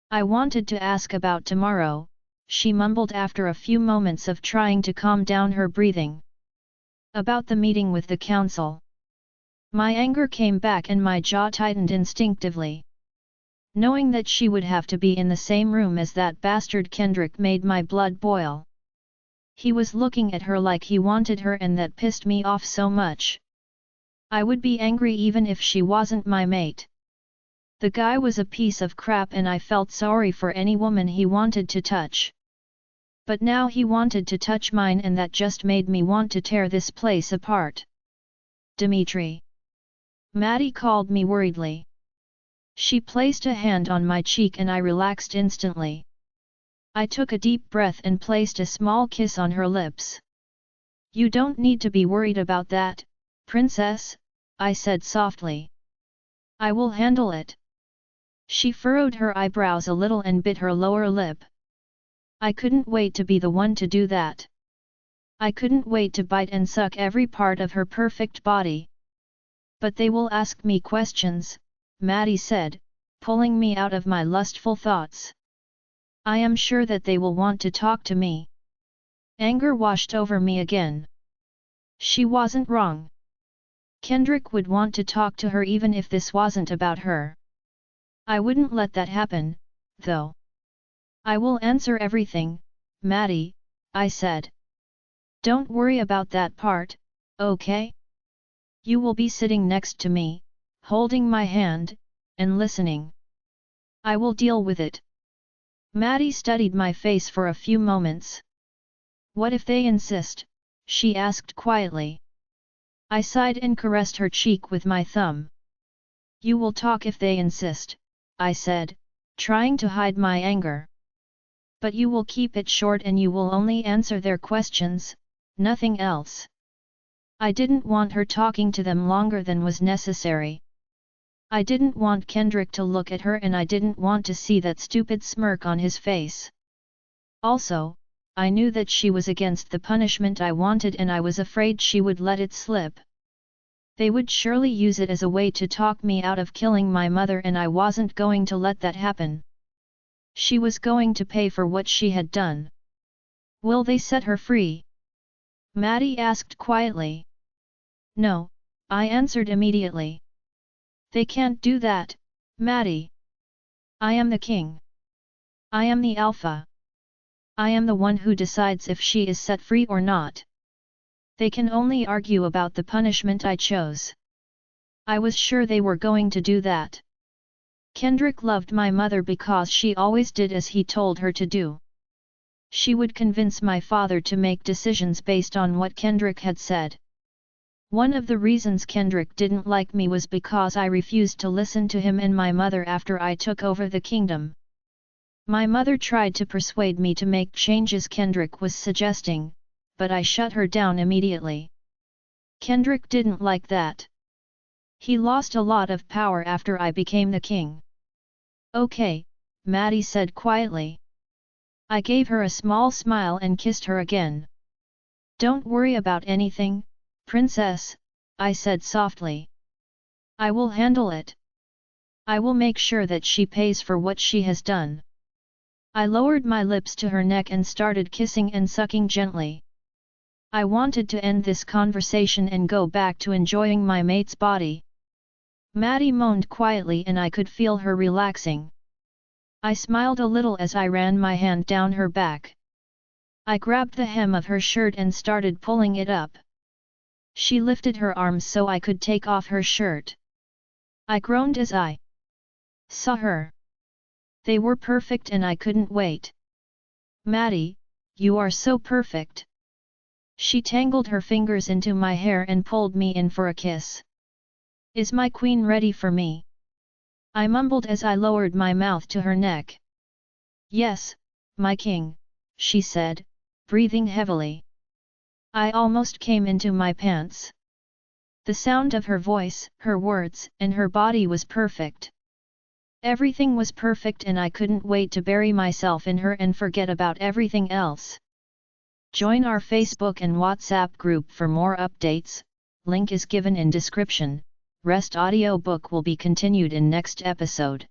I wanted to ask about tomorrow, she mumbled after a few moments of trying to calm down her breathing. About the meeting with the council. My anger came back and my jaw tightened instinctively. Knowing that she would have to be in the same room as that bastard Kendrick made my blood boil. He was looking at her like he wanted her, and that pissed me off so much. I would be angry even if she wasn't my mate. The guy was a piece of crap and I felt sorry for any woman he wanted to touch. But now he wanted to touch mine, and that just made me want to tear this place apart. Dimitri. Maddie called me worriedly. She placed a hand on my cheek and I relaxed instantly. I took a deep breath and placed a small kiss on her lips. You don't need to be worried about that, princess, I said softly. I will handle it. She furrowed her eyebrows a little and bit her lower lip. I couldn't wait to be the one to do that. I couldn't wait to bite and suck every part of her perfect body. But they will ask me questions, Maddie said, pulling me out of my lustful thoughts. I am sure that they will want to talk to me. Anger washed over me again. She wasn't wrong. Kendrick would want to talk to her even if this wasn't about her. I wouldn't let that happen, though. I will answer everything, Maddie, I said. Don't worry about that part, okay? You will be sitting next to me, holding my hand, and listening. I will deal with it. Maddie studied my face for a few moments. What if they insist? She asked quietly. I sighed and caressed her cheek with my thumb. You will talk if they insist, I said, trying to hide my anger. But you will keep it short and you will only answer their questions, nothing else. I didn't want her talking to them longer than was necessary. I didn't want Kendrick to look at her and I didn't want to see that stupid smirk on his face. Also, I knew that she was against the punishment I wanted and I was afraid she would let it slip. They would surely use it as a way to talk me out of killing my mother and I wasn't going to let that happen. She was going to pay for what she had done. Will they set her free? Maddie asked quietly. No, I answered immediately. They can't do that, Maddie. I am the king. I am the alpha. I am the one who decides if she is set free or not. They can only argue about the punishment I chose. I was sure they were going to do that. Kendrick loved my mother because she always did as he told her to do. She would convince my father to make decisions based on what Kendrick had said. One of the reasons Kendrick didn't like me was because I refused to listen to him and my mother after I took over the kingdom. My mother tried to persuade me to make changes Kendrick was suggesting, but I shut her down immediately. Kendrick didn't like that. He lost a lot of power after I became the king. Okay, Maddie said quietly. I gave her a small smile and kissed her again. Don't worry about anything, princess, I said softly. I will handle it. I will make sure that she pays for what she has done. I lowered my lips to her neck and started kissing and sucking gently. I wanted to end this conversation and go back to enjoying my mate's body. Maddie moaned quietly and I could feel her relaxing. I smiled a little as I ran my hand down her back. I grabbed the hem of her shirt and started pulling it up. She lifted her arms so I could take off her shirt. I groaned as I saw her. They were perfect and I couldn't wait. Maddie, you are so perfect. She tangled her fingers into my hair and pulled me in for a kiss. Is my queen ready for me? I mumbled as I lowered my mouth to her neck. Yes, my king, she said, breathing heavily. I almost came into my pants. The sound of her voice, her words, and her body was perfect. Everything was perfect and I couldn't wait to bury myself in her and forget about everything else. Join our Facebook and WhatsApp group for more updates, link is given in description. Rest audiobook will be continued in next episode.